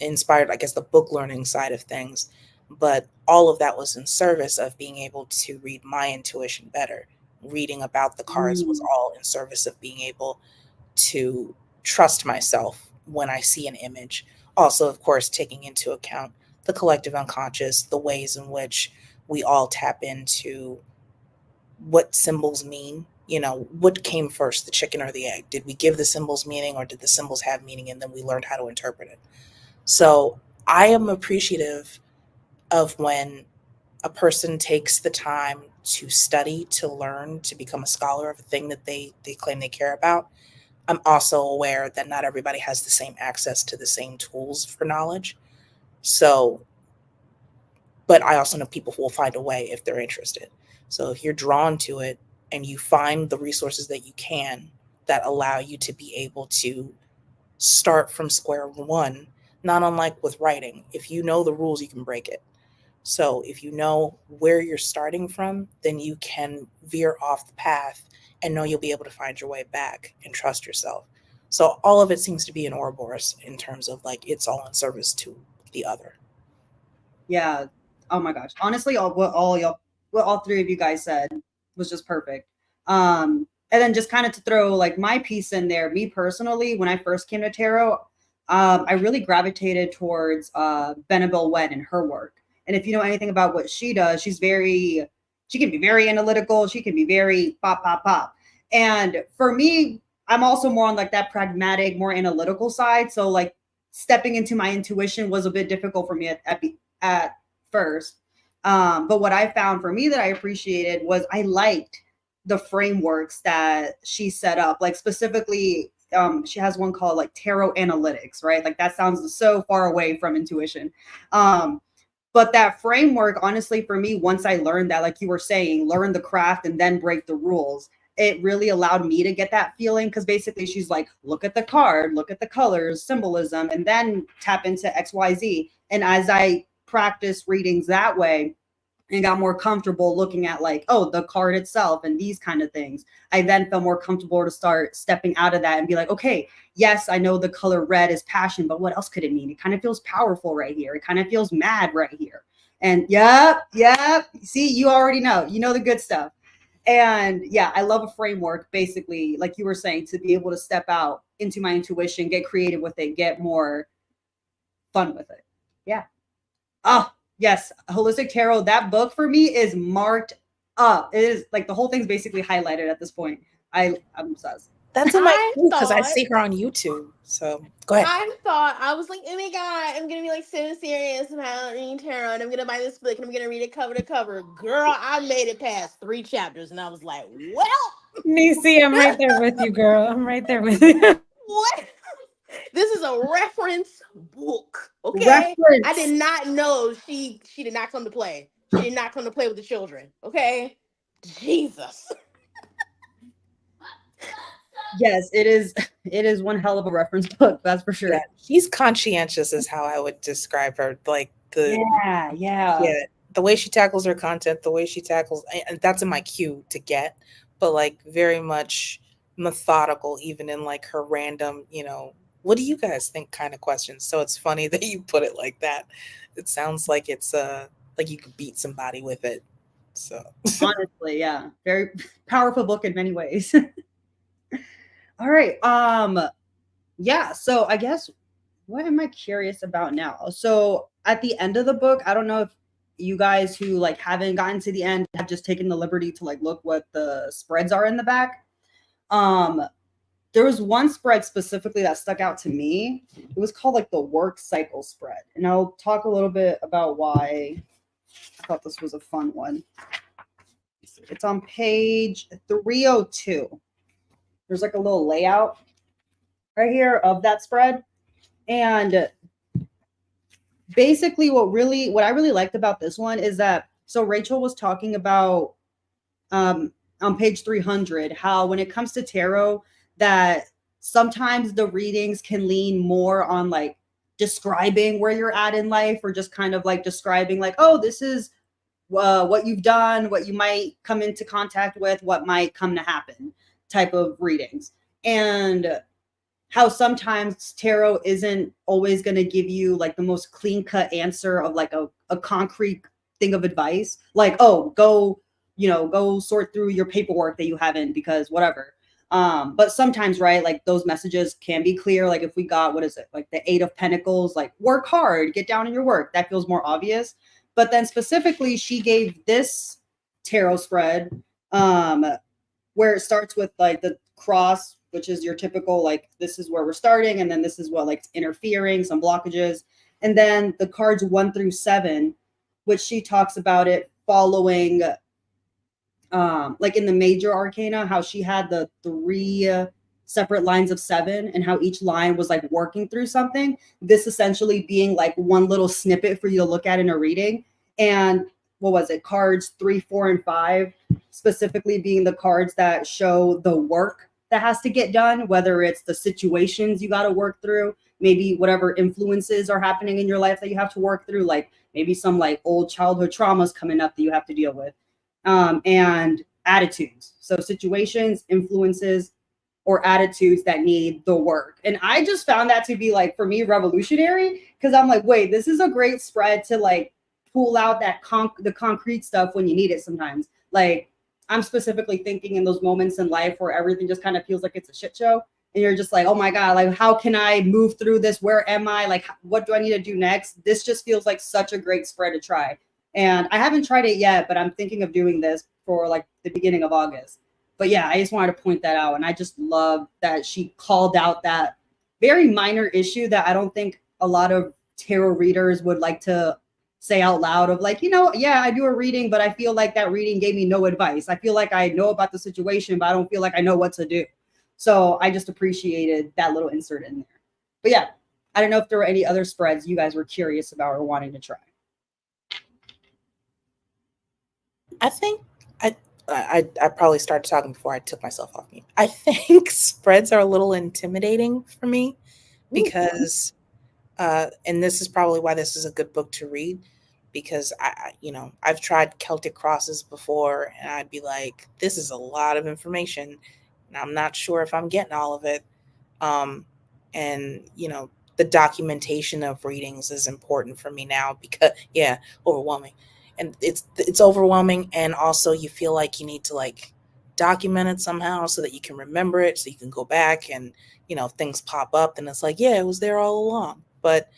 inspired, I guess, the book learning side of things. But all of that was in service of being able to read my intuition better. Reading about the cards was all in service of being able to trust myself when I see an image. Also, of course, taking into account the collective unconscious, the ways in which we all tap into what symbols mean. You know, what came first, the chicken or the egg? Did we give the symbols meaning, or did the symbols have meaning and then we learned how to interpret it? So I am appreciative of when a person takes the time to study, to learn, to become a scholar of a thing that they claim they care about. I'm also aware that not everybody has the same access to the same tools for knowledge. So, but I also know people who will find a way if they're interested. So if you're drawn to it and you find the resources that you can that allow you to be able to start from square one, not unlike with writing. If you know the rules, you can break it. So if you know where you're starting from, then you can veer off the path and know you'll be able to find your way back and trust yourself. So all of it seems to be an Ouroboros in terms of like it's all in service to the other. Yeah. Oh my gosh. Honestly, what all three of you guys said was just perfect. And then just kind of to throw like my piece in there, me personally, when I first came to tarot, I really gravitated towards Benabel Wen and her work. And if you know anything about what she does, she can be very analytical. She can be very pop, pop, pop. And for me, I'm also more on like that pragmatic, more analytical side. So like stepping into my intuition was a bit difficult for me at first. But what I found for me that I appreciated was I liked the frameworks that she set up. Like specifically, she has one called like tarot analytics, right? Like that sounds so far away from intuition. But that framework, honestly, for me, once I learned that, like you were saying, learn the craft and then break the rules, it really allowed me to get that feeling. Because basically she's like, look at the card, look at the colors, symbolism, and then tap into XYZ. And as I practiced readings that way and got more comfortable looking at like, oh, the card itself and these kind of things, I then felt more comfortable to start stepping out of that and be like, okay, yes, I know the color red is passion, but what else could it mean? It kind of feels powerful right here. It kind of feels mad right here. And yep. See, you already know, you know the good stuff. And yeah, I love a framework, basically, like you were saying, to be able to step out into my intuition, get creative with it, get more fun with it. Yeah. Oh, yes. Holistic Tarot. That book for me is marked up. It is like the whole thing's basically highlighted at this point. I'm obsessed. That's in my I queue because I thought- see her on YouTube. So go ahead. I was like, oh my god, I'm gonna be like so serious about reading tarot, and I'm gonna buy this book and I'm gonna read it cover to cover. Girl, I made it past 3 chapters, and I was like, well, Nisi, I'm right there with you, girl. I'm right there with you. what? This is a reference book, okay? Reference. I did not know she did not come to play. She did not come to play with the children, okay? Jesus. Yes, it is. It is one hell of a reference book. That's for sure. Yeah, she's conscientious is how I would describe her. Like Yeah. the way she tackles her content, the way she tackles, and that's in my queue to get, but like very much methodical, even in like her random, what do you guys think kind of questions. So it's funny that you put it like that. It sounds like it's like you could beat somebody with it. So Honestly, yeah. Very powerful book in many ways. All right. Yeah, so I guess what am I curious about now? So at the end of the book, I don't know if you guys who like haven't gotten to the end have just taken the liberty to like look what the spreads are in the back. there was one spread specifically that stuck out to me. It was called like the work cycle spread. And I'll talk a little bit about why I thought this was a fun one. It's on page 302. There's like a little layout right here of that spread. And basically what I really liked about this one is that, so Rachel was talking about on page 300, how when it comes to tarot, that sometimes the readings can lean more on like describing where you're at in life, or just kind of like describing like, oh, this is what you've done, what you might come into contact with, what might come to happen type of readings. And how sometimes tarot isn't always going to give you like the most clean cut answer of like a concrete thing of advice. Like, oh, go sort through your paperwork that you haven't because whatever. But sometimes, right, like those messages can be clear. Like if we got, what is it? Like the 8 of Pentacles, like work hard, get down in your work. That feels more obvious. But then specifically, she gave this tarot spread where it starts with like the cross, which is your typical, like, this is where we're starting. And then this is what like interfering, some blockages. And then the cards 1 through 7, which she talks about it following, like in the major arcana, how she had the 3 separate lines of 7 and how each line was like working through something. This essentially being like one little snippet for you to look at in a reading. And what was it? Cards 3, 4, and 5 specifically being the cards that show the work that has to get done, whether it's the situations you got to work through, maybe whatever influences are happening in your life that you have to work through, like maybe some like old childhood traumas coming up that you have to deal with, and attitudes. So situations, influences, or attitudes that need the work. And I just found that to be like, for me, revolutionary, because I'm like, wait, this is a great spread to like pull out that the concrete stuff when you need it sometimes. Like I'm specifically thinking in those moments in life where everything just kind of feels like it's a shit show. And you're just like, oh my God, like, how can I move through this? Where am I? Like, what do I need to do next? This just feels like such a great spread to try. And I haven't tried it yet, but I'm thinking of doing this for like the beginning of August. But yeah, I just wanted to point that out. And I just love that she called out that very minor issue that I don't think a lot of tarot readers would like to say out loud, of like, yeah, I do a reading, but I feel like that reading gave me no advice. I feel like I know about the situation, but I don't feel like I know what to do. So I just appreciated that little insert in there. But yeah, I don't know if there were any other spreads you guys were curious about or wanting to try. I think I probably started talking before I took myself off mute. I think spreads are a little intimidating for me because, and this is probably why this is a good book to read, because I've tried Celtic crosses before and I'd be like, this is a lot of information and I'm not sure if I'm getting all of it. And the documentation of readings is important for me now because overwhelming. And it's overwhelming, and also you feel like you need to like document it somehow so that you can remember it, so you can go back and things pop up and it's like, yeah, it was there all along. But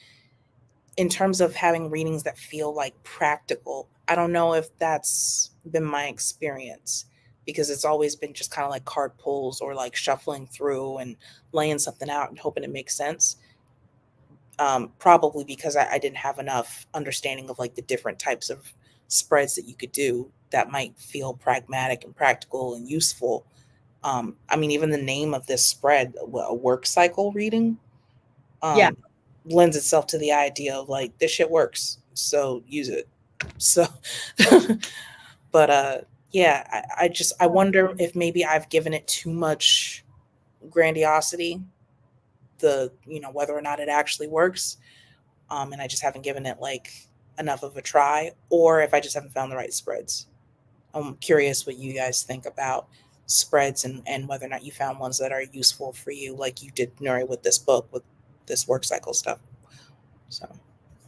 in terms of having readings that feel like practical, I don't know if that's been my experience, because it's always been just kind of like card pulls or like shuffling through and laying something out and hoping it makes sense. Probably because I didn't have enough understanding of like the different types of spreads that you could do that might feel pragmatic and practical and useful. I mean, even the name of this spread, a work cycle reading, lends itself to the idea of like, this shit works, so use it. So, but I wonder if maybe I've given it too much grandiosity, whether or not it actually works. And I just haven't given it like enough of a try, or if I just haven't found the right spreads. I'm curious what you guys think about spreads and whether or not you found ones that are useful for you, like you did, Nuri, with this book, with this work cycle stuff. So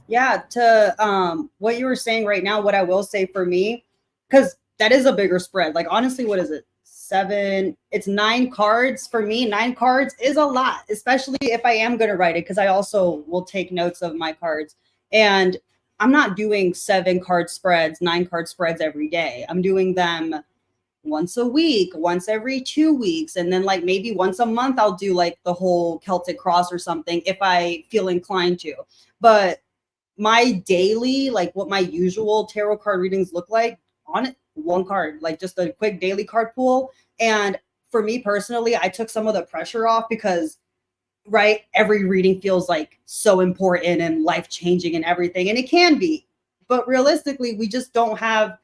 yeah, to what you were saying right now, what I will say for me, because that is a bigger spread. Like honestly, what is it? 7, it's 9 cards for me. 9 cards is a lot, especially if I am going to write it, because I also will take notes of my cards. And I'm not doing 7 card spreads, 9 card spreads every day. I'm doing them once a week, once every 2 weeks, and then like maybe once a month I'll do like the whole Celtic cross or something if I feel inclined to. But my daily, like what my usual tarot card readings look like, on it, one card, like just a quick daily card pool. And for me personally, I took some of the pressure off because, right, every reading feels like so important and life changing and everything, and it can be, but realistically we just don't have,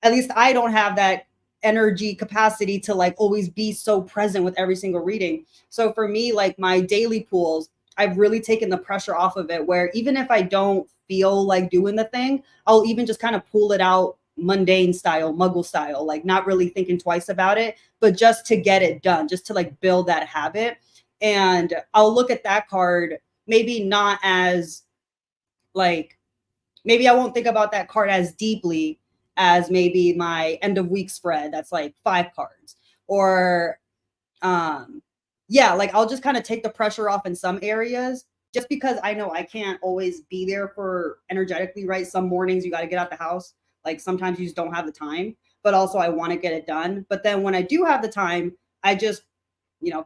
at least I don't have that energy capacity to like always be so present with every single reading. So for me, like my daily pools, I've really taken the pressure off of it, where even if I don't feel like doing the thing, I'll even just kind of pull it out mundane style, muggle style, like not really thinking twice about it, but just to get it done, just to like build that habit. And I'll look at that card, maybe not as like, maybe I won't think about that card as deeply as maybe my end of week spread that's like 5 cards, or yeah, like I'll just kind of take the pressure off in some areas, just because I know I can't always be there for energetically, right? Some mornings you got to get out the house, like sometimes you just don't have the time, but also I want to get it done. But then when I do have the time, I just,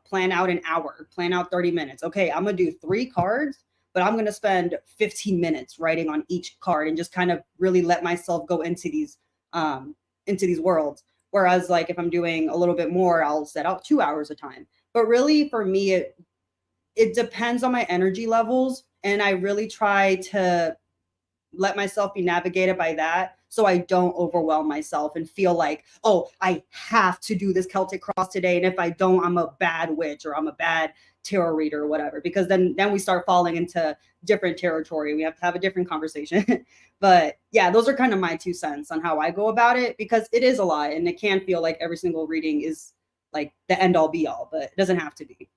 plan out an hour, plan out 30 minutes. Okay, I'm gonna do 3 cards, but I'm gonna spend 15 minutes writing on each card and just kind of really let myself go into these worlds. Whereas like if I'm doing a little bit more, I'll set out 2 hours a time. But really for me, it depends on my energy levels, and I really try to let myself be navigated by that, so I don't overwhelm myself and feel like, oh, I have to do this Celtic cross today, and if I don't, I'm a bad witch or I'm a bad tarot reader or whatever, because then we start falling into different territory. We have to have a different conversation. But yeah, those are kind of my 2 cents on how I go about it, because it is a lot and it can feel like every single reading is like the end all be all, but it doesn't have to be.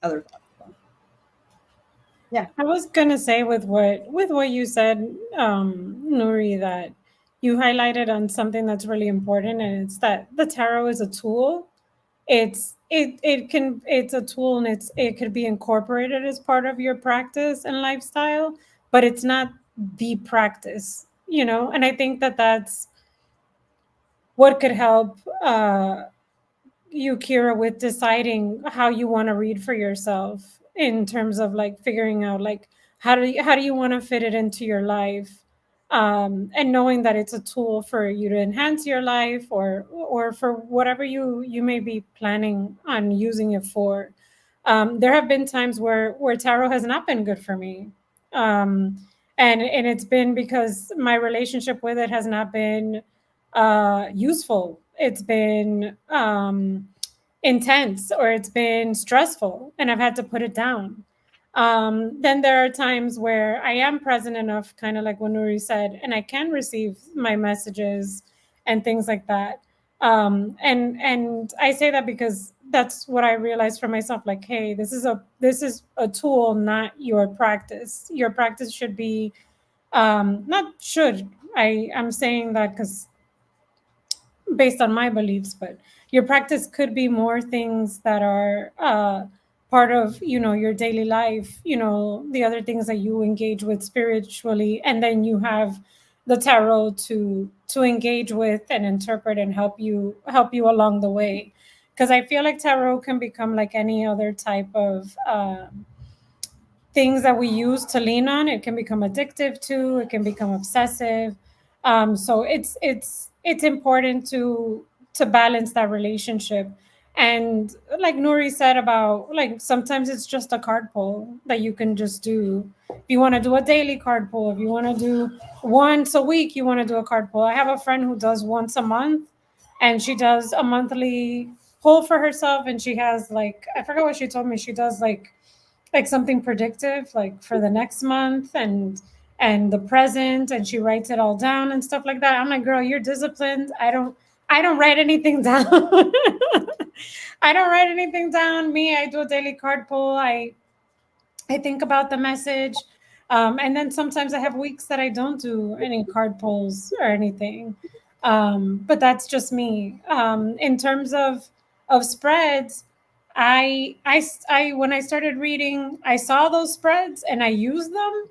Other thoughts? I was gonna say with what you said, Nuri, that you highlighted on something that's really important, and it's that the tarot is a tool. It's a tool, and it could be incorporated as part of your practice and lifestyle, but it's not the practice, And I think that that's what could help you, Kira, with deciding how you want to read for yourself, in terms of like figuring out like how do you want to fit it into your life, and knowing that it's a tool for you to enhance your life, or for whatever you may be planning on using it for. There have been times where tarot has not been good for me, and it's been because my relationship with it has not been useful. It's been intense, or it's been stressful, and I've had to put it down. Then there are times where I am present enough, kind of like what Nuri said, and I can receive my messages and things like that. And I say that because that's what I realized for myself. Like, hey, this is a tool, not your practice. Your practice should be, not should. I'm saying that because based on my beliefs, but your practice could be more things that are part of your daily life, the other things that you engage with spiritually, and then you have the tarot to engage with and interpret and help you along the way. Because I feel like tarot can become like any other type of things that we use to lean on. It can become addictive too. It can become obsessive. So it's important to balance that relationship. And like Nuri said about, like, sometimes it's just a card pull that you can just do. If you want to do a daily card pull, if you want to do once a week, you want to do a card pull. I have a friend who does once a month, and she does a monthly pull for herself. And she has, like, I forgot what she told me. She does like something predictive, like for the next month and the present, and she writes it all down and stuff like that. I'm like, girl, you're disciplined. I don't write anything down. I don't write anything down. Me, I do a daily card pull. I think about the message. And then sometimes I have weeks that I don't do any card pulls or anything. But that's just me. In terms of spreads, I when I started reading, I saw those spreads and I used them,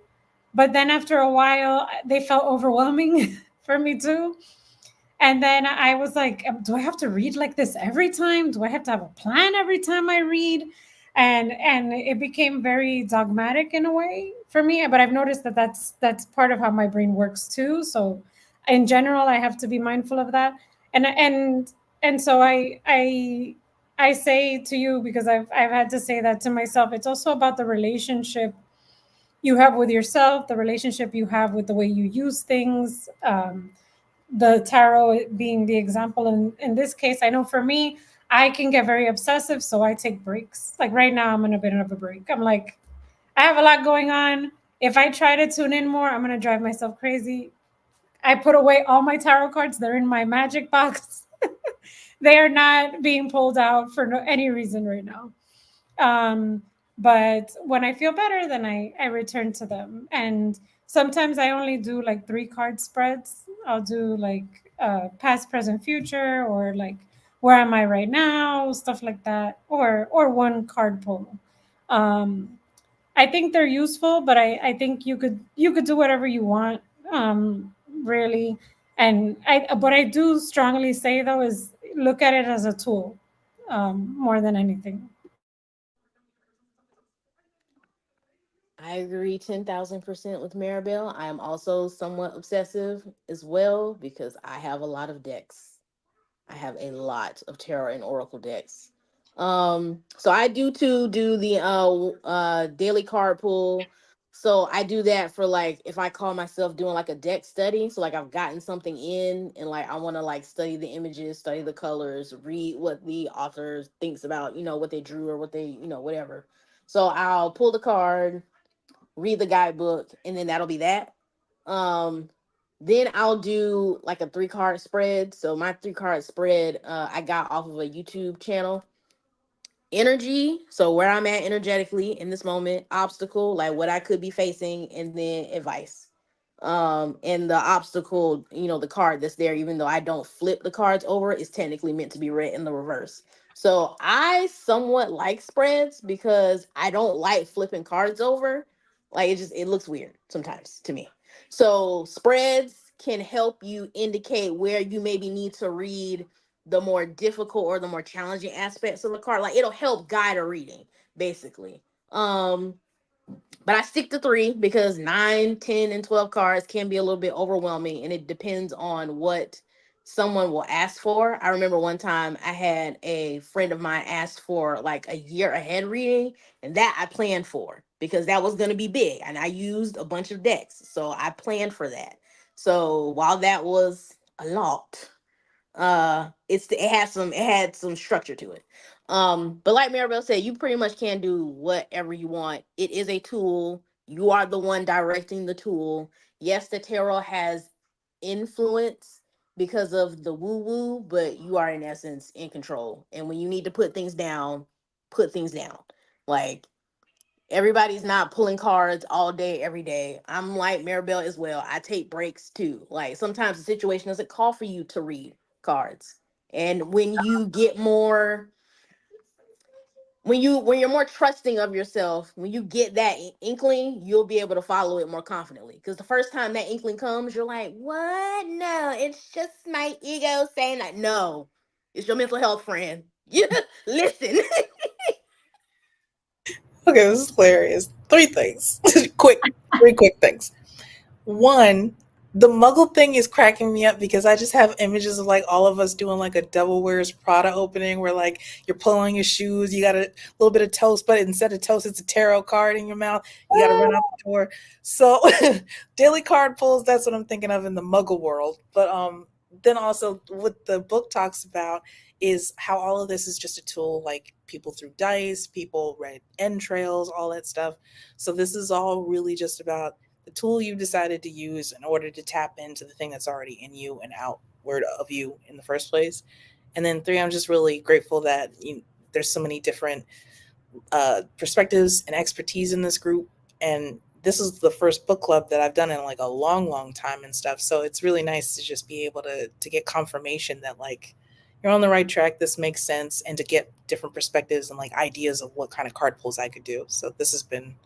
but then after a while, they felt overwhelming for me too. And then I was like, do I have to read like this every time? Do I have to have a plan every time I read? And it became very dogmatic in a way for me. But I've noticed that that's part of how my brain works too. So in general, I have to be mindful of that. And so I say to you, because I've had to say that to myself, it's also about the relationship you have with yourself, the relationship you have with the way you use things. The tarot being the example in this case, I know for me, I can get very obsessive, so I take breaks. Like right now, I'm in a bit of a break. I'm like, I have a lot going on. If I try to tune in more, I'm gonna drive myself crazy. I put away all my tarot cards. They're in my magic box. They are not being pulled out for any reason right now. Um, but when I feel better, then I return to them. And sometimes I only do like 3 card spreads. I'll do like past, present, future, or like where am I right now, stuff like that, or 1 card pull. Um, I think they're useful, but I think you could do whatever you want, really. And what I do strongly say though is look at it as a tool, more than anything. I agree 10,000% with Maribel. I am also somewhat obsessive as well because I have a lot of decks. I have a lot of tarot and oracle decks. So I do too do the daily card pull. So I do that for like if I call myself doing like a deck study. So like I've gotten something in and like I want to like study the images, study the colors, read what the author thinks about, what they drew or what they, whatever. So I'll pull the card, read the guidebook, and then that'll be that. Um, then I'll do like a 3 card spread. So my 3 card spread, I got off of a YouTube channel. Energy, so where I'm at energetically in this moment, obstacle, like what I could be facing, and then advice. And the obstacle, the card that's there, even though I don't flip the cards over, is technically meant to be read in the reverse. So I somewhat like spreads because I don't like flipping cards over. Like it looks weird sometimes to me. So spreads can help you indicate where you maybe need to read the more difficult or the more challenging aspects of the card. Like it'll help guide a reading, basically. But I stick to 3 because 9, 10, and 12 cards can be a little bit overwhelming, and it depends on what someone will ask for. I remember one time I had a friend of mine ask for like a year ahead reading, and that I planned for because that was going to be big, and I used a bunch of decks, so I planned for that. So while that was a lot, it had some structure to it. But like Maribel said, you pretty much can do whatever you want. It is a tool. You are the one directing the tool. Yes, the tarot has influence because of the woo woo, but you are in essence in control. And when you need to put things down, put things down. Like everybody's not pulling cards all day every day. I'm like Maribel as well. I take breaks too. Like sometimes the situation doesn't call for you to read cards. And when you're more trusting of yourself, when you get that inkling, you'll be able to follow it more confidently. Because the first time that inkling comes, you're like, what? No, it's just my ego saying that. No, it's your mental health friend. Yeah, listen. Okay, this is hilarious. 3 things. 3 quick things. One, the muggle thing is cracking me up because I just have images of like all of us doing like a Devil Wears Prada opening where like you're pulling on your shoes, you got a little bit of toast, but instead of toast, it's a tarot card in your mouth. You got to run out the door. So daily card pulls, that's what I'm thinking of in the muggle world. But then also what the book talks about is how all of this is just a tool, like people threw dice, people read entrails, all that stuff. So this is all really just about the tool you decided to use in order to tap into the thing that's already in you and outward of you in the first place. And then 3, I'm just really grateful that there's so many different perspectives and expertise in this group. And this is the first book club that I've done in like a long, long time and stuff. So it's really nice to just be able to get confirmation that like you're on the right track. This makes sense. And to get different perspectives and like ideas of what kind of card pulls I could do. So this has been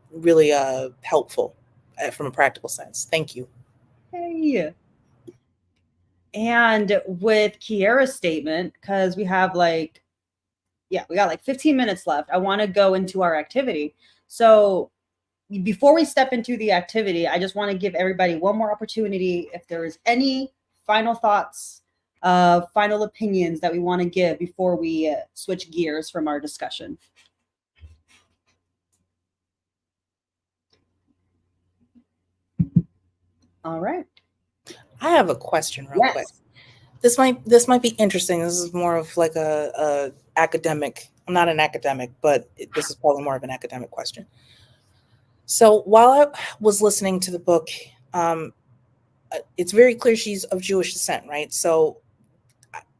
really helpful from a practical sense. Thank you. Hey. And with Kiera's statement, because we have like, we got like 15 minutes left. I want to go into our activity. So before we step into the activity, I just want to give everybody one more opportunity. If there is any final thoughts, final opinions that we want to give before we switch gears from our discussion. All right. I have a question real quick. This might be interesting. This is more of like a academic. I'm not an academic, but this is probably more of an academic question. So while I was listening to the book, it's very clear she's of Jewish descent, right? So,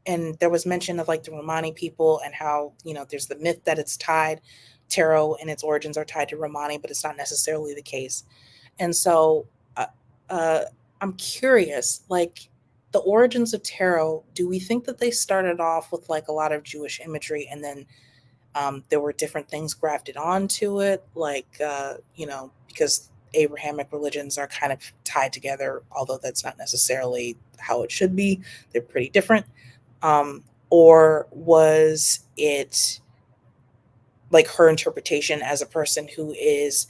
and there was mention of like the Romani people and how, there's the myth that it's tied, tarot and its origins are tied to Romani, but it's not necessarily the case. And so I'm curious, like the origins of tarot, do we think that they started off with like a lot of Jewish imagery and then there were different things grafted onto it, like, because Abrahamic religions are kind of tied together, although that's not necessarily how it should be. They're pretty different. Or was it like her interpretation as a person who is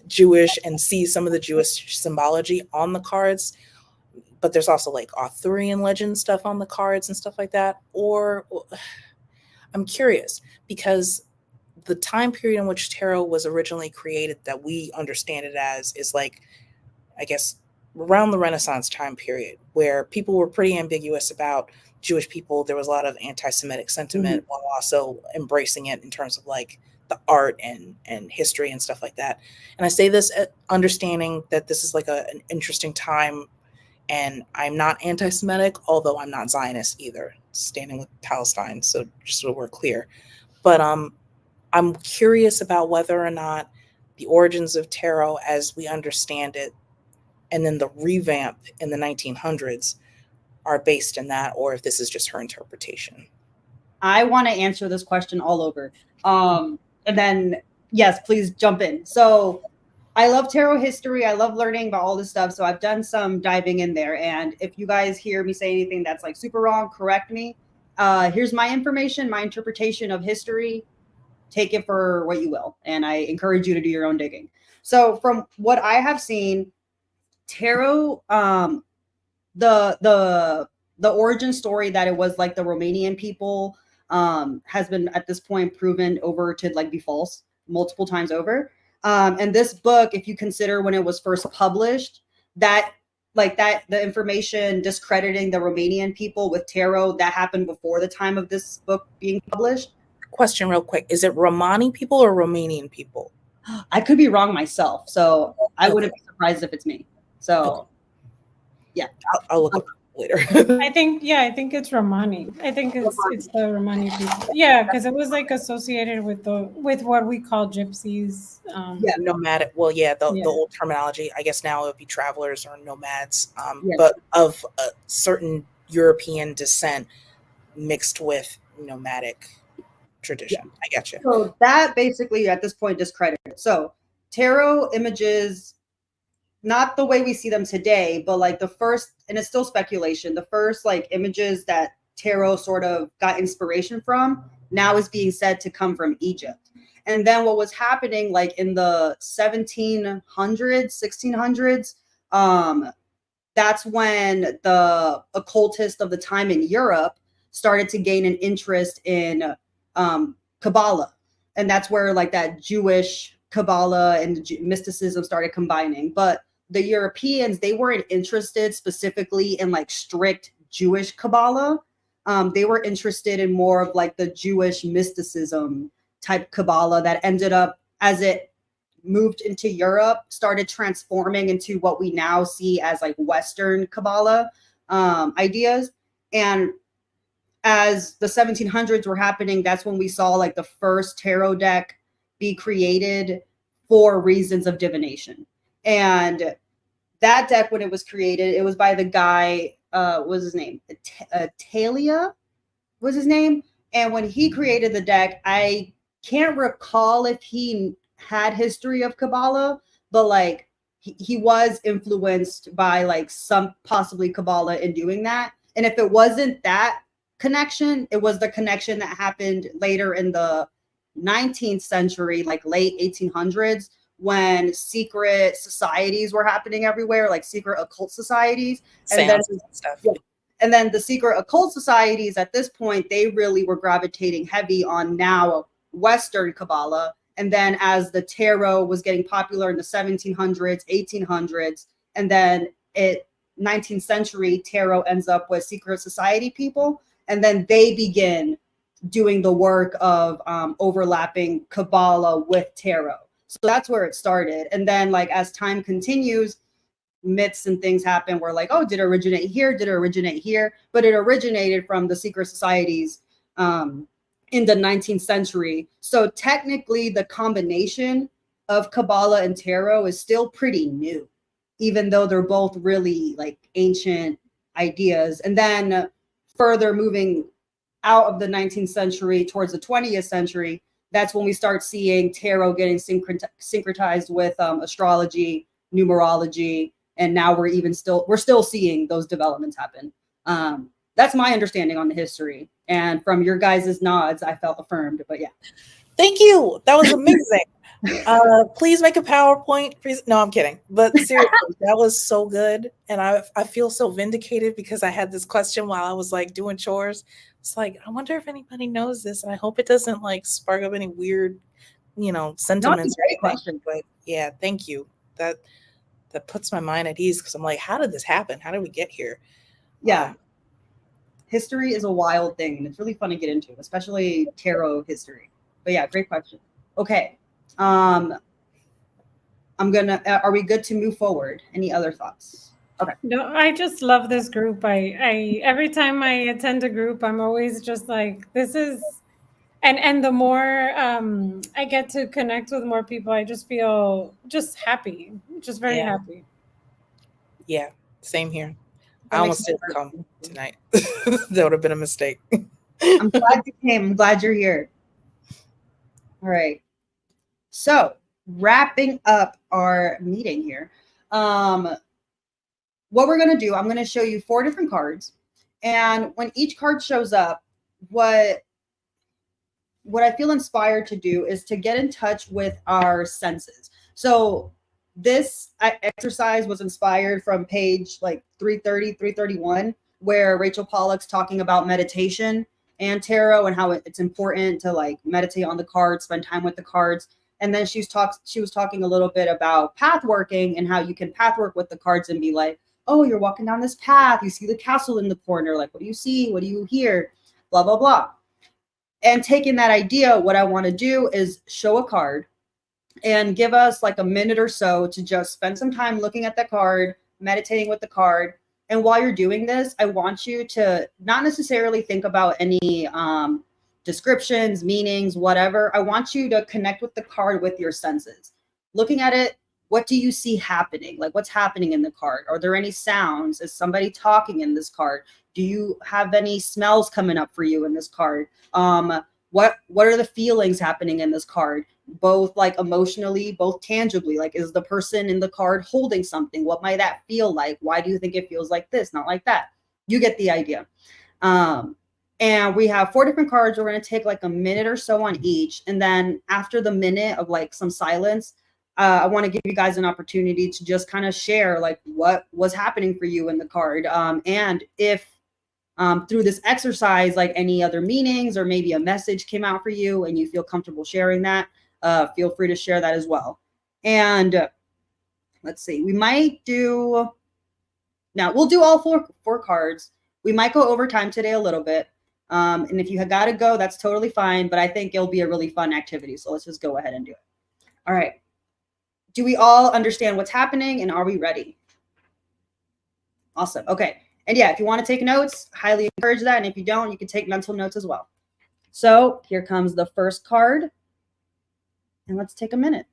Jewish and sees some of the Jewish symbology on the cards, but there's also like Arthurian legend stuff on the cards and stuff like that? Or I'm curious because the time period in which tarot was originally created that we understand it as is like, I guess, around the Renaissance time period where people were pretty ambiguous about Jewish people. There was a lot of anti-Semitic sentiment while also embracing it in terms of like the art and history and stuff like that. And I say this understanding that this is like an interesting time, and I'm not anti-Semitic, although I'm not Zionist either, standing with Palestine. So just so we're clear. But I'm curious about whether or not the origins of tarot as we understand it and then the revamp in the 1900s are based in that, or if this is just her interpretation. I want to answer this question all over. And then, yes, please jump in. So I love tarot history. I love learning about all this stuff. So I've done some diving in there. And if you guys hear me say anything that's like super wrong, correct me. Here's my information, my interpretation of history. Take it for what you will. And I encourage you to do your own digging. So from what I have seen, tarot, the origin story that it was like the Romanian people has been at this point proven over to like be false multiple times over. And this book, if you consider when it was first published, the information discrediting the Romanian people with tarot, that happened before the time of this book being published. Question real quick. Is it Romani people or Romanian people? I could be wrong myself. So I wouldn't be surprised if it's me. So yeah. I'll look up later. I think it's Romani. I think it's the Romani people. Yeah, because it was like associated with what we call gypsies. Nomadic. Well, the old terminology. I guess now it would be travelers or nomads. But of a certain European descent mixed with nomadic tradition. Yeah. I get you. So that basically at this point discredited. So tarot images, not the way we see them today, but like the first, and it's still speculation, the first like images that tarot sort of got inspiration from now is being said to come from Egypt. And then what was happening like in the 1700s, 1600s, that's when the occultists of the time in Europe started to gain an interest in Kabbalah. And that's where like that Jewish Kabbalah and mysticism started combining. But the Europeans, they weren't interested specifically in like strict Jewish Kabbalah. They were interested in more of like the Jewish mysticism type Kabbalah that ended up, as it moved into Europe, started transforming into what we now see as like Western Kabbalah ideas. And as the 1700s were happening, that's when we saw like the first tarot deck be created for reasons of divination. And that deck, when it was created, it was by the guy, what was his name? Talia was his name. And when he created the deck, I can't recall if he had history of Kabbalah, but like he was influenced by like some possibly Kabbalah in doing that. And if it wasn't that connection, it was the connection that happened later in the 19th century, like late 1800s, when secret societies were happening everywhere, like secret occult societies. And then, Seances and stuff. yeah, and then the secret occult societies at this point, they really were gravitating heavy on now Western Kabbalah. And then as the tarot was getting popular in the 1700s, 1800s, and then 19th century, tarot ends up with secret society people. And then they begin doing the work of overlapping Kabbalah with tarot. So that's where it started. And then like as time continues, myths and things happen where like, oh, did it originate here? Did it originate here? But it originated from the secret societies in the 19th century. So technically the combination of Kabbalah and tarot is still pretty new, even though they're both really like ancient ideas. And then further moving out of the 19th century towards the 20th century, that's when we start seeing tarot getting syncretized with astrology, numerology, and now we're still seeing those developments happen. That's my understanding on the history, and from your guys' nods, I felt affirmed. But yeah, Thank you. That was amazing. Please make a PowerPoint. No, I'm kidding. But seriously, that was so good. And I feel so vindicated because I had this question while I was like doing chores. It's like, I wonder if anybody knows this. And I hope it doesn't like spark up any weird, sentiments. great question. But yeah, thank you. That puts my mind at ease because I'm like, how did this happen? How did we get here? Yeah. History is a wild thing, and it's really fun to get into, especially tarot history. But yeah, great question. Okay. Are we good to move forward? Any other thoughts? Okay. No, I just love this group. I every time I attend a group, I'm always just like, this is, and the more I get to connect with more people, I just feel just happy, just very happy. Yeah, same here. I almost didn't come tonight. That would have been a mistake. I'm glad you came. I'm glad you're here. All right. So wrapping up our meeting here. What we're going to do, I'm going to show you 4 different cards. And when each card shows up, what I feel inspired to do is to get in touch with our senses. So this exercise was inspired from page like 330, 331, where Rachel Pollack's talking about meditation and tarot and how it's important to like meditate on the cards, spend time with the cards. And then she was talking a little bit about path working and how you can path work with the cards and be like, oh, you're walking down this path. You see the castle in the corner. Like, what do you see? What do you hear? Blah, blah, blah. And taking that idea, what I want to do is show a card and give us like a minute or so to just spend some time looking at the card, meditating with the card. And while you're doing this, I want you to not necessarily think about any descriptions, meanings, whatever. I want you to connect with the card with your senses. Looking at it, what do you see happening? Like, what's happening in the card? Are there any sounds? Is somebody talking in this card? Do you have any smells coming up for you in this card? What are the feelings happening in this card? Both like emotionally, both tangibly. Like, is the person in the card holding something? What might that feel like? Why do you think it feels like this, not like that? You get the idea. And we have 4 different cards. We're going to take like a minute or so on each. And then after the minute of like some silence, I want to give you guys an opportunity to just kind of share like what was happening for you in the card. And if through this exercise, like any other meanings or maybe a message came out for you and you feel comfortable sharing that, feel free to share that as well. And let's see, we'll do all four cards. We might go over time today a little bit. And if you have got to go, that's totally fine. But I think it'll be a really fun activity. So let's just go ahead and do it. All right. Do we all understand what's happening and are we ready? Awesome. Okay. And yeah, if you want to take notes, highly encourage that. And if you don't, you can take mental notes as well. So here comes the first card. And let's take a minute.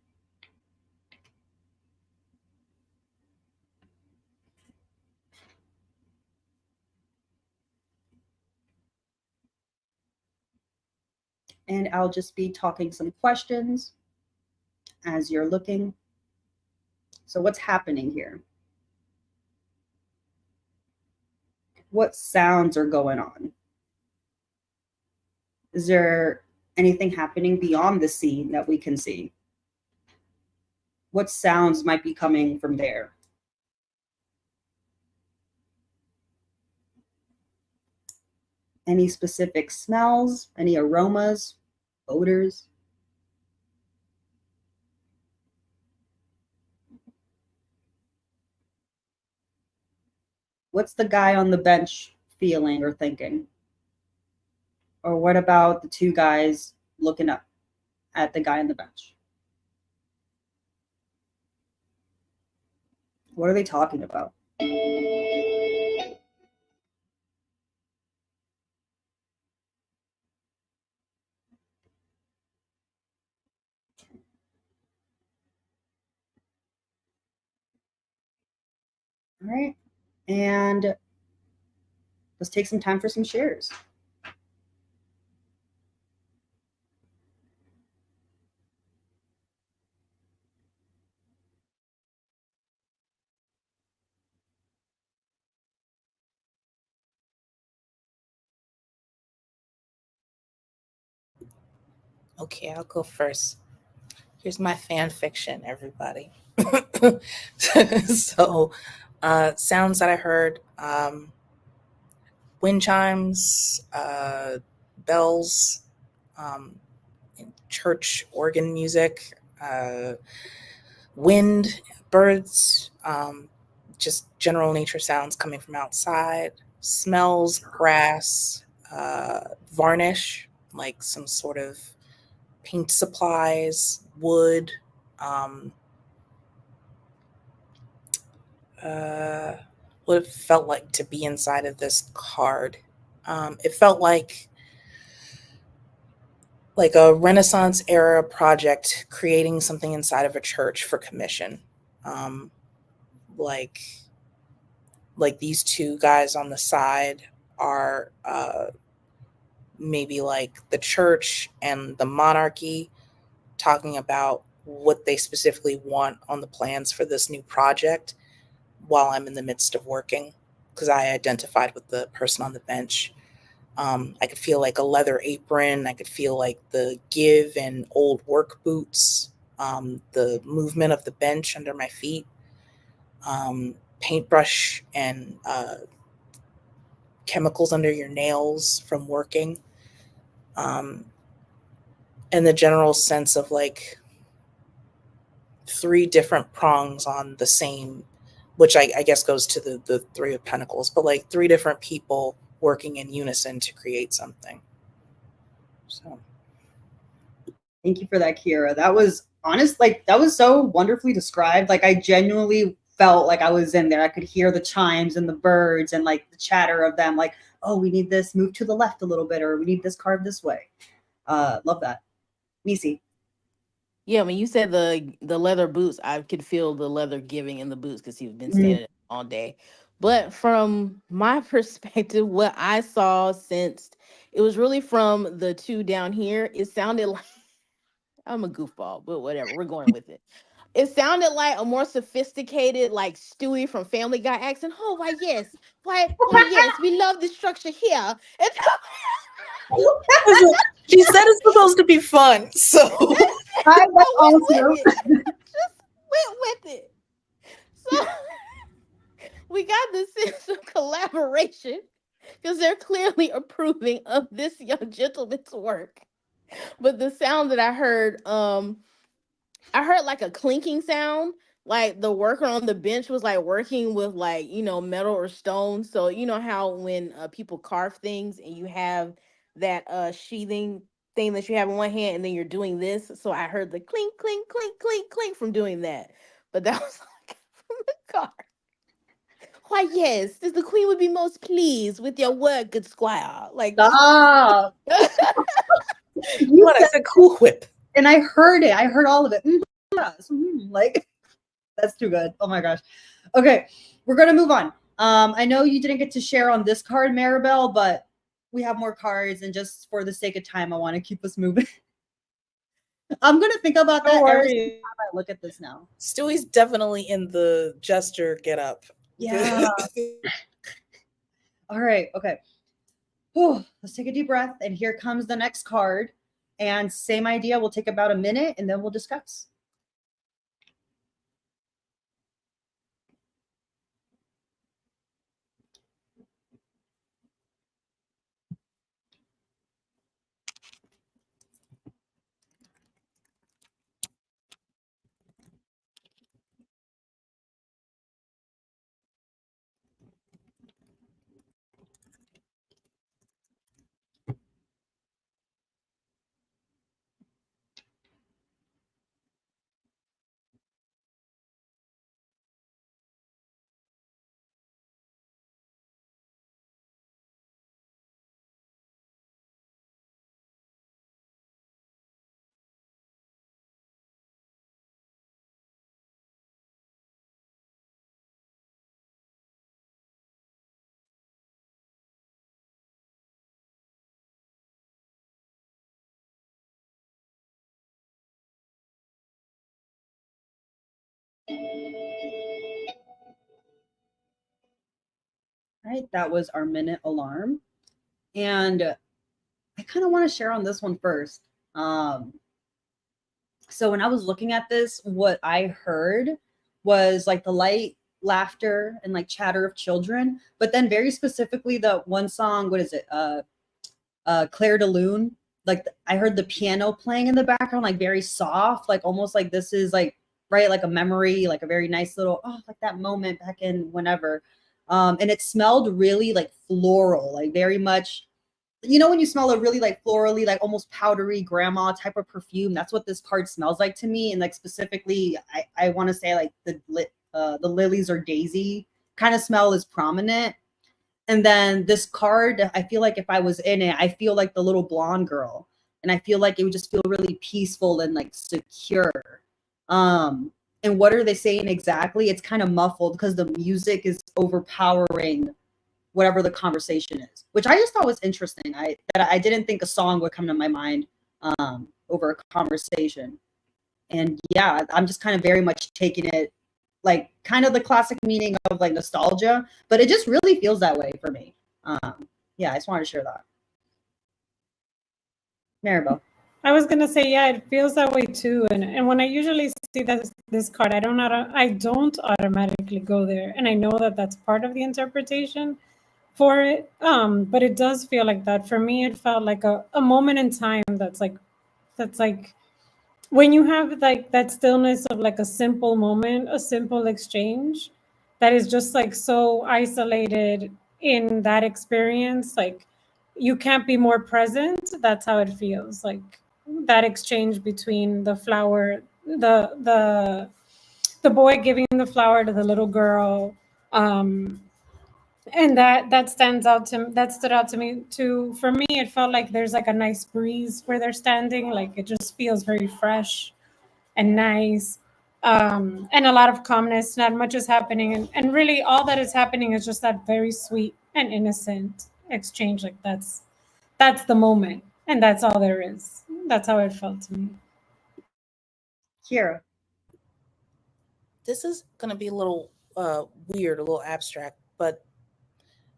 And I'll just be talking some questions as you're looking. So what's happening here? What sounds are going on? Is there anything happening beyond the scene that we can see? What sounds might be coming from there? Any specific smells? Any aromas? Odors? What's the guy on the bench feeling or thinking? Or what about the two guys looking up at the guy on the bench? What are they talking about? All right. And let's take some time for some shares. Okay, I'll go first. Here's my fan fiction, everybody. So, sounds that I heard: wind chimes, bells, church organ music, wind, birds, just general nature sounds coming from outside. Smells: grass, varnish, like some sort of paint supplies, wood. What it felt like to be inside of this card. It felt like a Renaissance era project, creating something inside of a church for commission. Um, like these two guys on the side are maybe like the church and the monarchy, talking about what they specifically want on the plans for this new project while I'm in the midst of working, because I identified with the person on the bench. I could feel like a leather apron. I could feel like the give and old work boots, the movement of the bench under my feet, paintbrush and chemicals under your nails from working, and the general sense of like three different prongs on the same, which I guess goes to the Three of Pentacles, but like three different people working in unison to create something. So Thank you for that, Kira. That was honest, like that was so wonderfully described. Like I genuinely felt like I was in there. I could hear the chimes and the birds and like the chatter of them, like, oh, we need this, move to the left a little bit, or we need this carved this way. Love that. Nisi. Yeah, when you said the leather boots, I could feel the leather giving in the boots because he's been standing all day. But from my perspective, what I saw, sensed, it was really from the two down here. It sounded like I'm a goofball, but whatever, we're going with it. It sounded like a more sophisticated, like Stewie from Family Guy accent. Oh, why yes, why yes, we love the structure here. And she said it's supposed to be fun, so I went I went also. with it. Just went with it. So we got this sense of collaboration because they're clearly approving of this young gentleman's work. But the sound that I heard like a clinking sound, like the worker on the bench was like working with like, metal or stone. So you know how when people carve things and you have that sheathing thing that you have in one hand and then you're doing this. So I heard the clink, clink, clink, clink, clink from doing that. But that was like from the car. Why, yes, the queen would be most pleased with your work, good squire. Like, Stop. what I said, Cool Whip. And I heard it. I heard all of it. Yes. Like, that's too good. Oh my gosh. Okay, we're gonna move on. I know you didn't get to share on this card, Maribel, but we have more cards, and just for the sake of time, I want to keep us moving. I'm gonna think about Don't that every worry. single time I look at this now. Stewie's definitely in the jester get up. Yeah. All right. Okay. Whew, let's take a deep breath. And here comes the next card. And same idea. We'll take about a minute and then we'll discuss. Right. That was our minute alarm. And I kind of want to share on this one first. So when I was looking at this, what I heard was like the light laughter and like chatter of children, but then very specifically the one song, what is it? Claire de Lune. Like I heard the piano playing in the background, like very soft, like almost like this is like right, like a memory, like a very nice little like that moment back in whenever. And it smelled really like floral, like very much when you smell a really like florally, like almost powdery grandma type of perfume. That's what this card smells like to me. And like specifically, I want to say like the lilies or daisy kind of smell is prominent. And then this card, I feel like if I was in it, I feel like the little blonde girl. And I feel like it would just feel really peaceful and like secure. And what are they saying exactly? It's kind of muffled because the music is overpowering whatever the conversation is, which I just thought was interesting. I didn't think a song would come to my mind over a conversation. And yeah, I'm just kind of very much taking it like kind of the classic meaning of like nostalgia, but it just really feels that way for me. Yeah, I just wanted to share that. Maribel. I was gonna say, yeah, it feels that way too. And when I usually see this card, I don't automatically go there, and I know that that's part of the interpretation for it. But it does feel like that for me. It felt like a moment in time that's like when you have like that stillness of like a simple moment, a simple exchange that is just like so isolated in that experience, like you can't be more present. That's how it feels like that exchange between the flower, the boy giving the flower to the little girl. And that stood out to me too. For me, it felt like there's like a nice breeze where they're standing, like it just feels very fresh and nice, and a lot of calmness. Not much is happening, and really all that is happening is just that very sweet and innocent exchange. Like that's the moment, and that's all there is. That's how it felt to me. Kira. This is going to be a little weird, a little abstract, but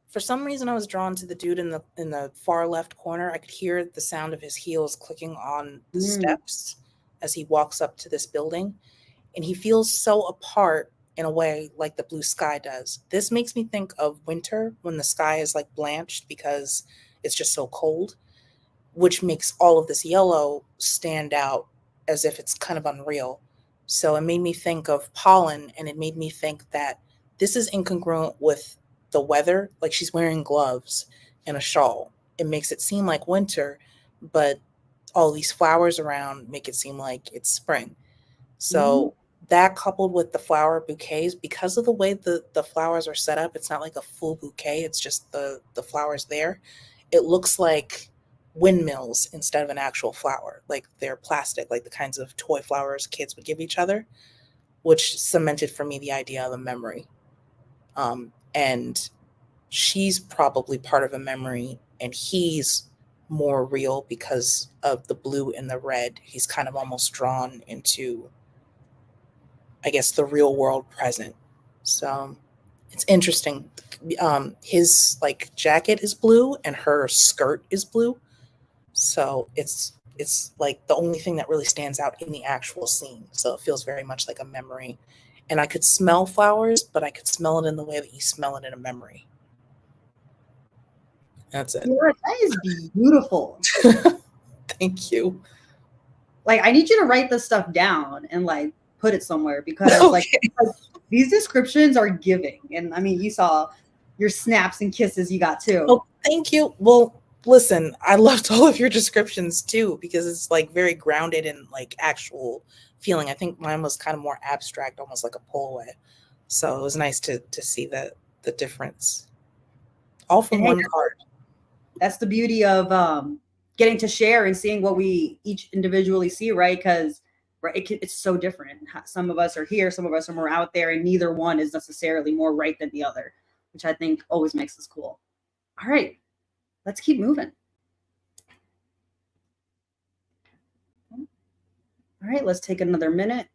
for some reason I was drawn to the dude in the far left corner. I could hear the sound of his heels clicking on the steps as he walks up to this building, and he feels so apart in a way like the blue sky does. This makes me think of winter when the sky is like blanched because it's just so cold, which makes all of this yellow stand out as if it's kind of unreal. So it made me think of pollen, and it made me think that this is incongruent with the weather. Like she's wearing gloves and a shawl. It makes it seem like winter, but all these flowers around make it seem like it's spring. So that coupled with the flower bouquets, because of the way the flowers are set up, it's not like a full bouquet, it's just the flowers there. It looks like windmills instead of an actual flower. Like they're plastic, like the kinds of toy flowers kids would give each other, which cemented for me the idea of a memory. And she's probably part of a memory, and he's more real because of the blue and the red. He's kind of almost drawn into, I guess, the real world present. So it's interesting. His like jacket is blue and her skirt is blue. So it's like the only thing that really stands out in the actual scene. So it feels very much like a memory. And I could smell flowers, but I could smell it in the way that you smell it in a memory. That's it. Kiara, that is beautiful. Thank you. Like, I need you to write this stuff down and like put it somewhere because like these descriptions are giving. And I mean, you saw your snaps and kisses you got too. Oh, thank you. Well, listen, I loved all of your descriptions too because it's like very grounded in like actual feeling. I think mine was kind of more abstract, almost like a Polaroid. So it was nice to see the difference. All from one card. That's the beauty of getting to share and seeing what we each individually see, right? Because it's so different. Some of us are here, some of us are more out there, and neither one is necessarily more right than the other, which I think always makes us cool. All right, let's keep moving. All right, let's take another minute.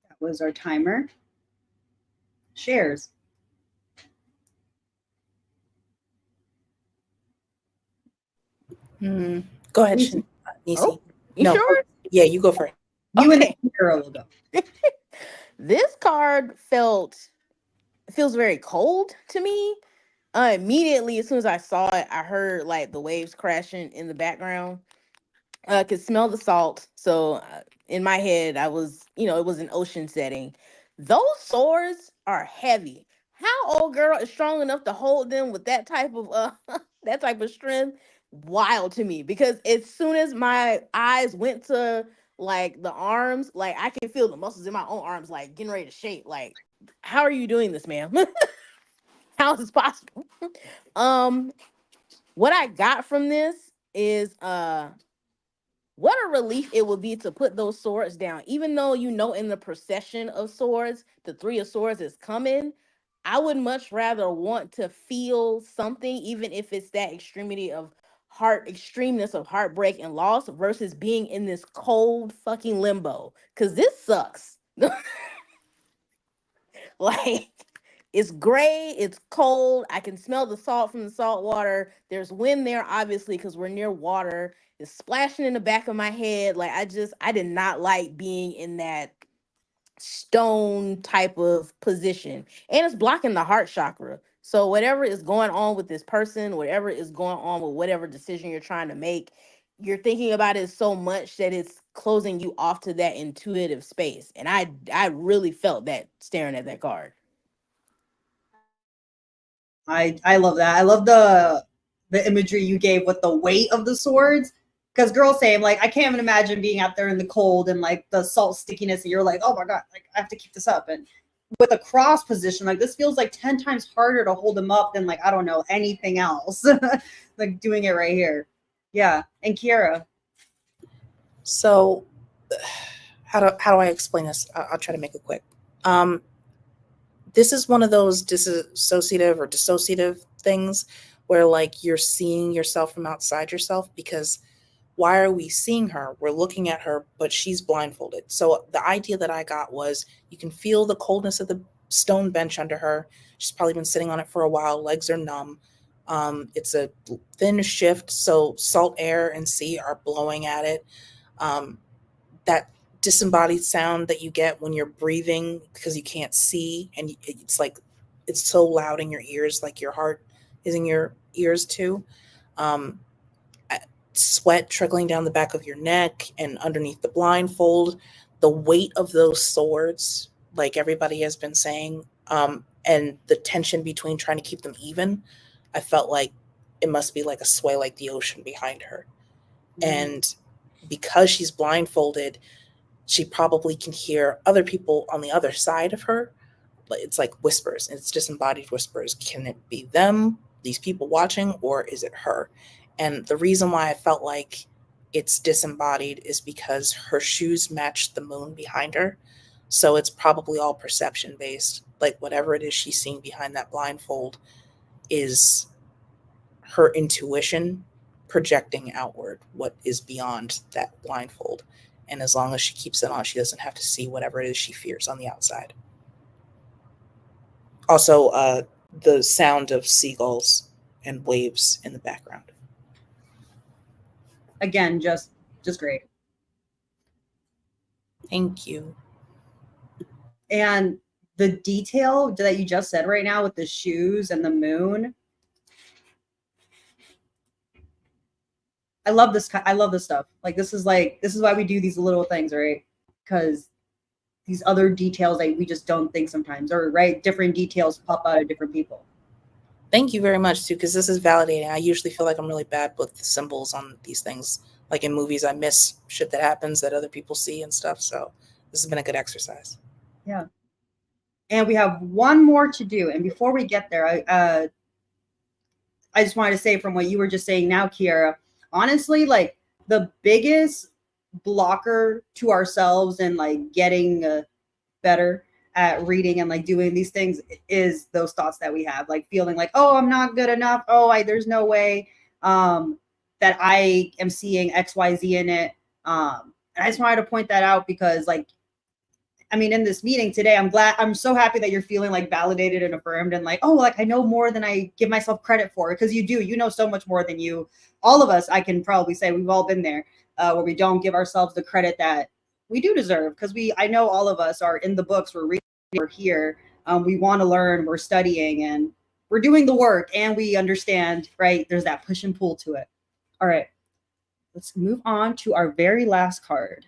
That was our timer. Shares. Go ahead, Nisi. Nisi. Oh, you No. sure? Yeah, you go first. You Okay. and Kira will go. This card feels very cold to me. Immediately, as soon as I saw it, I heard like the waves crashing in the background. I could smell the salt. So in my head, I was, it was an ocean setting. Those swords are heavy. How old girl is strong enough to hold them with that type of that type of strength? Wild to me because as soon as my eyes went to like the arms, like I can feel the muscles in my own arms like getting ready to shake. Like, how are you doing this, ma'am? How is this possible? What I got from this is what a relief it would be to put those swords down. Even though in the procession of swords, the three of swords is coming, I would much rather want to feel something, even if it's that extremeness of heartbreak and loss, versus being in this cold fucking limbo. Cause this sucks. Like, it's gray, it's cold. I can smell the salt from the salt water. There's wind there, obviously, because we're near water. It's splashing in the back of my head. Like, I did not like being in that stone type of position. And it's blocking the heart chakra. So whatever is going on with this person, whatever is going on with whatever decision you're trying to make, you're thinking about it so much that it's closing you off to that intuitive space. And I really felt that staring at that card. I love that. I love the imagery you gave with the weight of the swords. Because girl same, like I can't even imagine being out there in the cold and like the salt stickiness and you're like, oh my God, like I have to keep this up. And with a cross position, like this feels like 10 times harder to hold them up than like, I don't know, anything else. Like doing it right here. Yeah. And Kiara. So how do I explain this? I'll try to make it quick. this is one of those dissociative things where like you're seeing yourself from outside yourself, because why are we seeing her? We're looking at her, but she's blindfolded. So the idea that I got was you can feel the coldness of the stone bench under her. She's probably been sitting on it for a while. Legs are numb. It's a thin shift, so salt air and sea are blowing at it. That disembodied sound that you get when you're breathing because you can't see, and it's like it's so loud in your ears, like your heart is in your ears too. Um, Sweat trickling down the back of your neck and underneath the blindfold, the weight of those swords, like everybody has been saying, and the tension between trying to keep them even. I felt like it must be like a sway like the ocean behind her. And because she's blindfolded, she probably can hear other people on the other side of her. It's like whispers, and it's disembodied whispers. Can it be them, these people watching, or is it her? And the reason why I felt like it's disembodied is because her shoes match the moon behind her. So it's probably all perception based. Like whatever it is she's seeing behind that blindfold is her intuition projecting outward what is beyond that blindfold. And as long as she keeps it on, she doesn't have to see whatever it is she fears on the outside. Also, the sound of seagulls and waves in the background. Again, just great. Thank you. And the detail that you just said right now with the shoes and the moon, I love this stuff. Like this is why we do these little things, right? Because these other details that we just don't think sometimes, or right, different details pop out of different people. Thank you very much too, because this is validating. I usually feel like I'm really bad with the symbols on these things. Like in movies, I miss shit that happens that other people see and stuff. So this has been a good exercise. Yeah. And we have one more to do. And before we get there, I just wanted to say from what you were just saying now, Kiara, honestly, like the biggest blocker to ourselves and like getting better at reading and like doing these things is those thoughts that we have, like feeling like, oh, I'm not good enough. Oh, there's no way that I am seeing XYZ in it. And I just wanted to point that out because like, I mean, in this meeting today, I'm so happy that you're feeling like validated and affirmed and like, oh, like I know more than I give myself credit for, because you know so much more than you. All of us, I can probably say we've all been there where we don't give ourselves the credit that we do deserve, because I know all of us are in the books, we're reading, we're here, we want to learn, we're studying, and we're doing the work, and we understand, right? There's that push and pull to it. All right, let's move on to our very last card.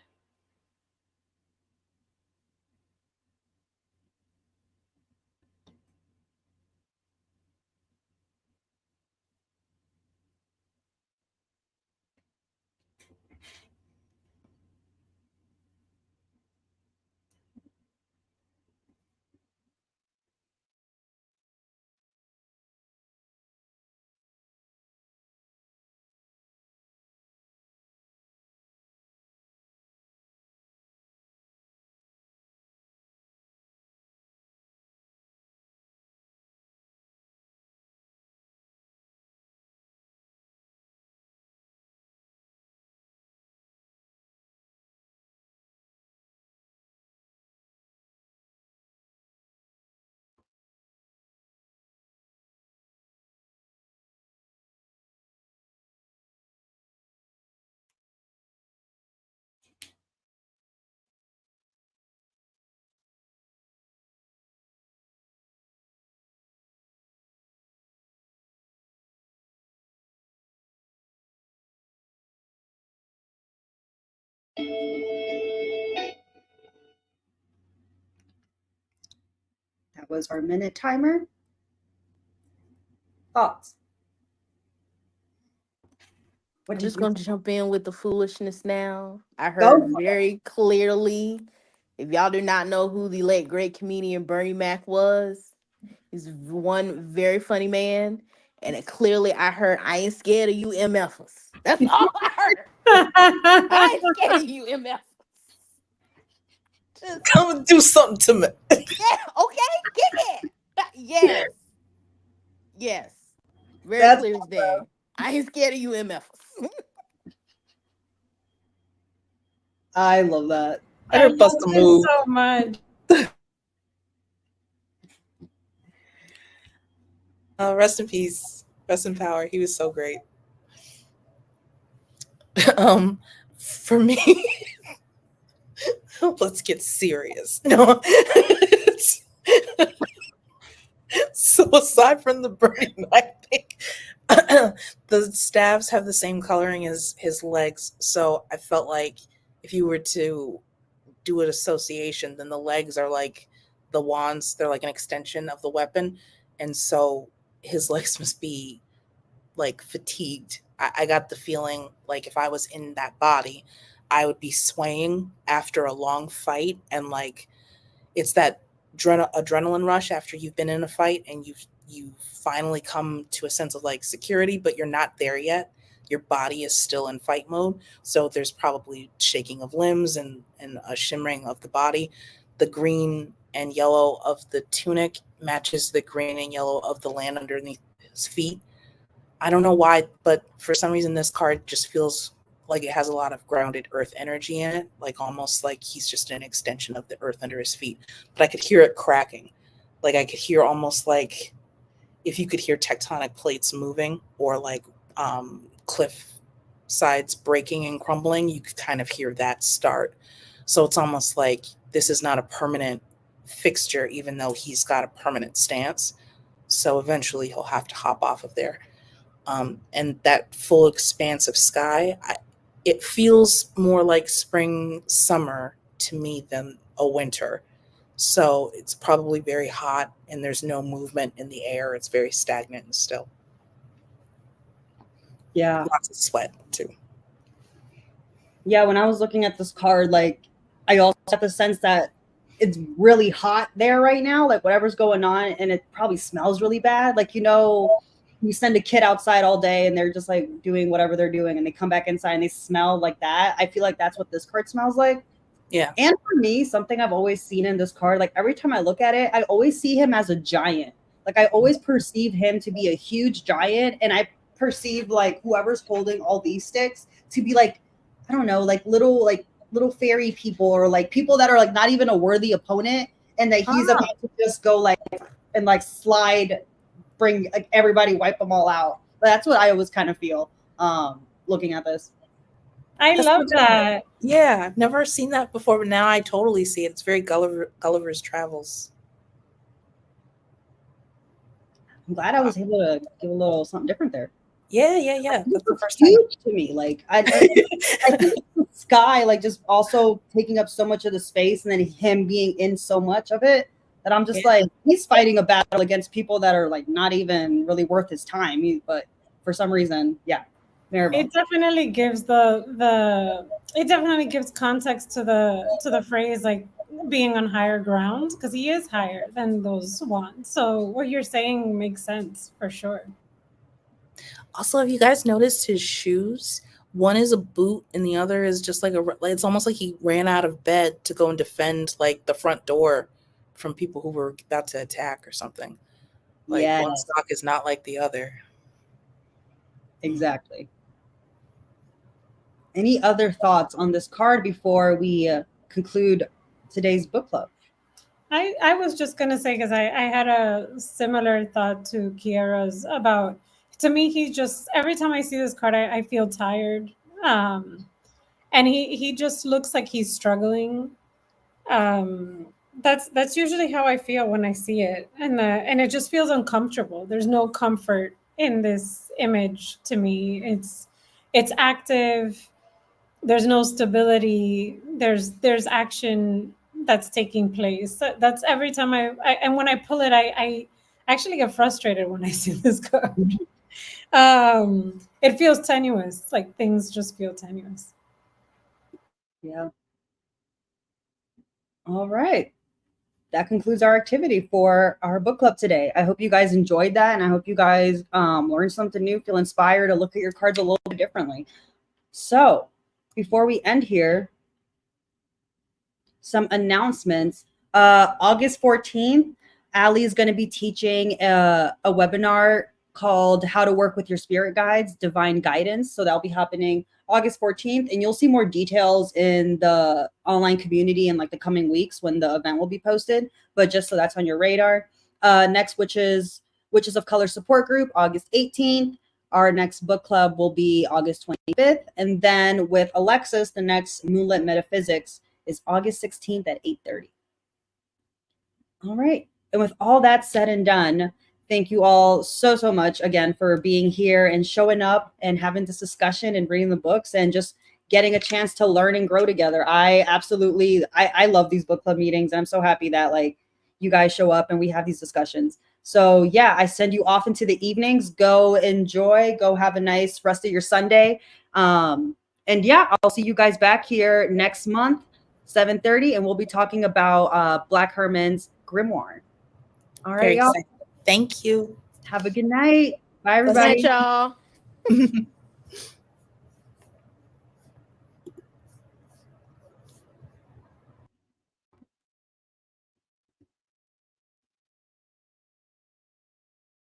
That was our minute timer. Thoughts? I'm just going to jump in with the foolishness now. I Go heard for it. very clearly, if y'all do not know who the late great comedian Bernie Mac was, he's one very funny man. And clearly I heard, I ain't scared of you MFers. That's all I heard. I ain't scared of you MFers. Just, Come and do something to me. yeah, okay, kick it. Yes. Yes. Very That's clear as day. I ain't scared of you MFs. I love that. I I heard bust love a it move. so much. Rest in peace. Rest in power. He was so great. For me, let's get serious. No. So aside from the burning knife thing, the staves have the same coloring as his legs. So I felt like if you were to do an association, then the legs are like the wands. They're like an extension of the weapon. And so his legs must be like fatigued. I got the feeling like if I was in that body, I would be swaying after a long fight. And like it's that adrenaline rush after you've been in a fight and you finally come to a sense of like security, but you're not there yet. Your body is still in fight mode. So there's probably shaking of limbs and a shimmering of the body. The green and yellow of the tunic matches the green and yellow of the land underneath his feet. I don't know why, but for some reason this card just feels like it has a lot of grounded earth energy in it, like almost like he's just an extension of the earth under his feet. But I could hear it cracking. Like I could hear almost like if you could hear tectonic plates moving or like cliff sides breaking and crumbling, you could kind of hear that start. So it's almost like this is not a permanent fixture, even though he's got a permanent stance. So eventually he'll have to hop off of there. And that full expanse of sky, it feels more like spring, summer to me than a winter. So it's probably very hot and there's no movement in the air. It's very stagnant and still. Yeah. Lots of sweat too. Yeah, when I was looking at this card, like I also have the sense that it's really hot there right now, like whatever's going on, and it probably smells really bad. Like, you send a kid outside all day and they're just like doing whatever they're doing and they come back inside and they smell like that. I feel like that's what this card smells like. Yeah. And for me, something I've always seen in this card, like every time I look at it, I always see him as a giant. Like I always perceive him to be a huge giant, and I perceive like whoever's holding all these sticks to be like, I don't know, like little fairy people or like people that are like not even a worthy opponent, and that he's about to just go like and like slide, bring like everybody, wipe them all out. But that's what I always kind of feel looking at this. I love that. Yeah, I've never seen that before, but now I totally see it. It's very Gulliver's Travels. I'm glad I was able to give a little something different there. Yeah. That's the first time. Huge to me. Like I think the sky, like just also taking up so much of the space, and then him being in so much of it that I'm just like, he's fighting a battle against people that are like not even really worth his time. But for some reason, yeah. It definitely gives it definitely gives context to the phrase like being on higher ground, because he is higher than those ones. So what you're saying makes sense for sure. Also, have you guys noticed his shoes? One is a boot and the other is just like it's almost like he ran out of bed to go and defend like the front door from people who were about to attack or something. Like one sock is not like the other. Exactly. Any other thoughts on this card before we conclude today's book club? I was just going to say, because I had a similar thought to Kiara's about, to me, he's just, every time I see this card, I feel tired. And he just looks like he's struggling. That's usually how I feel when I see it. And it just feels uncomfortable. There's no comfort in this image to me. It's active. There's no stability. There's action that's taking place. That's every time I and when I pull it, I actually get frustrated when I see this card. It feels tenuous. Like things just feel tenuous. Yeah. All right. That concludes our activity for our book club today. I hope you guys enjoyed that, and I hope you guys learned something new, feel inspired to look at your cards a little bit differently. So before we end here, some announcements. August 14th, Allie is going to be teaching a webinar called How to Work with Your Spirit Guides, Divine Guidance. So that'll be happening August 14th. And you'll see more details in the online community in like the coming weeks when the event will be posted. But just so that's on your radar. Next, Witches of Color Support Group, August 18th. Our next book club will be August 25th. And then with Alexis, the next Moonlit Metaphysics is August 16th at 8:30. All right. And with all that said and done, thank you all so, so much again for being here and showing up and having this discussion and reading the books and just getting a chance to learn and grow together. I love these book club meetings. I'm so happy that like you guys show up and we have these discussions. So yeah, I send you off into the evenings. Go enjoy, go have a nice rest of your Sunday. And yeah, I'll see you guys back here next month, 7:30, and we'll be talking about Black Herman's Grimoire. All right, Very y'all. excited. Thank you. Have a good night. Bye, Good night, everybody. y'all.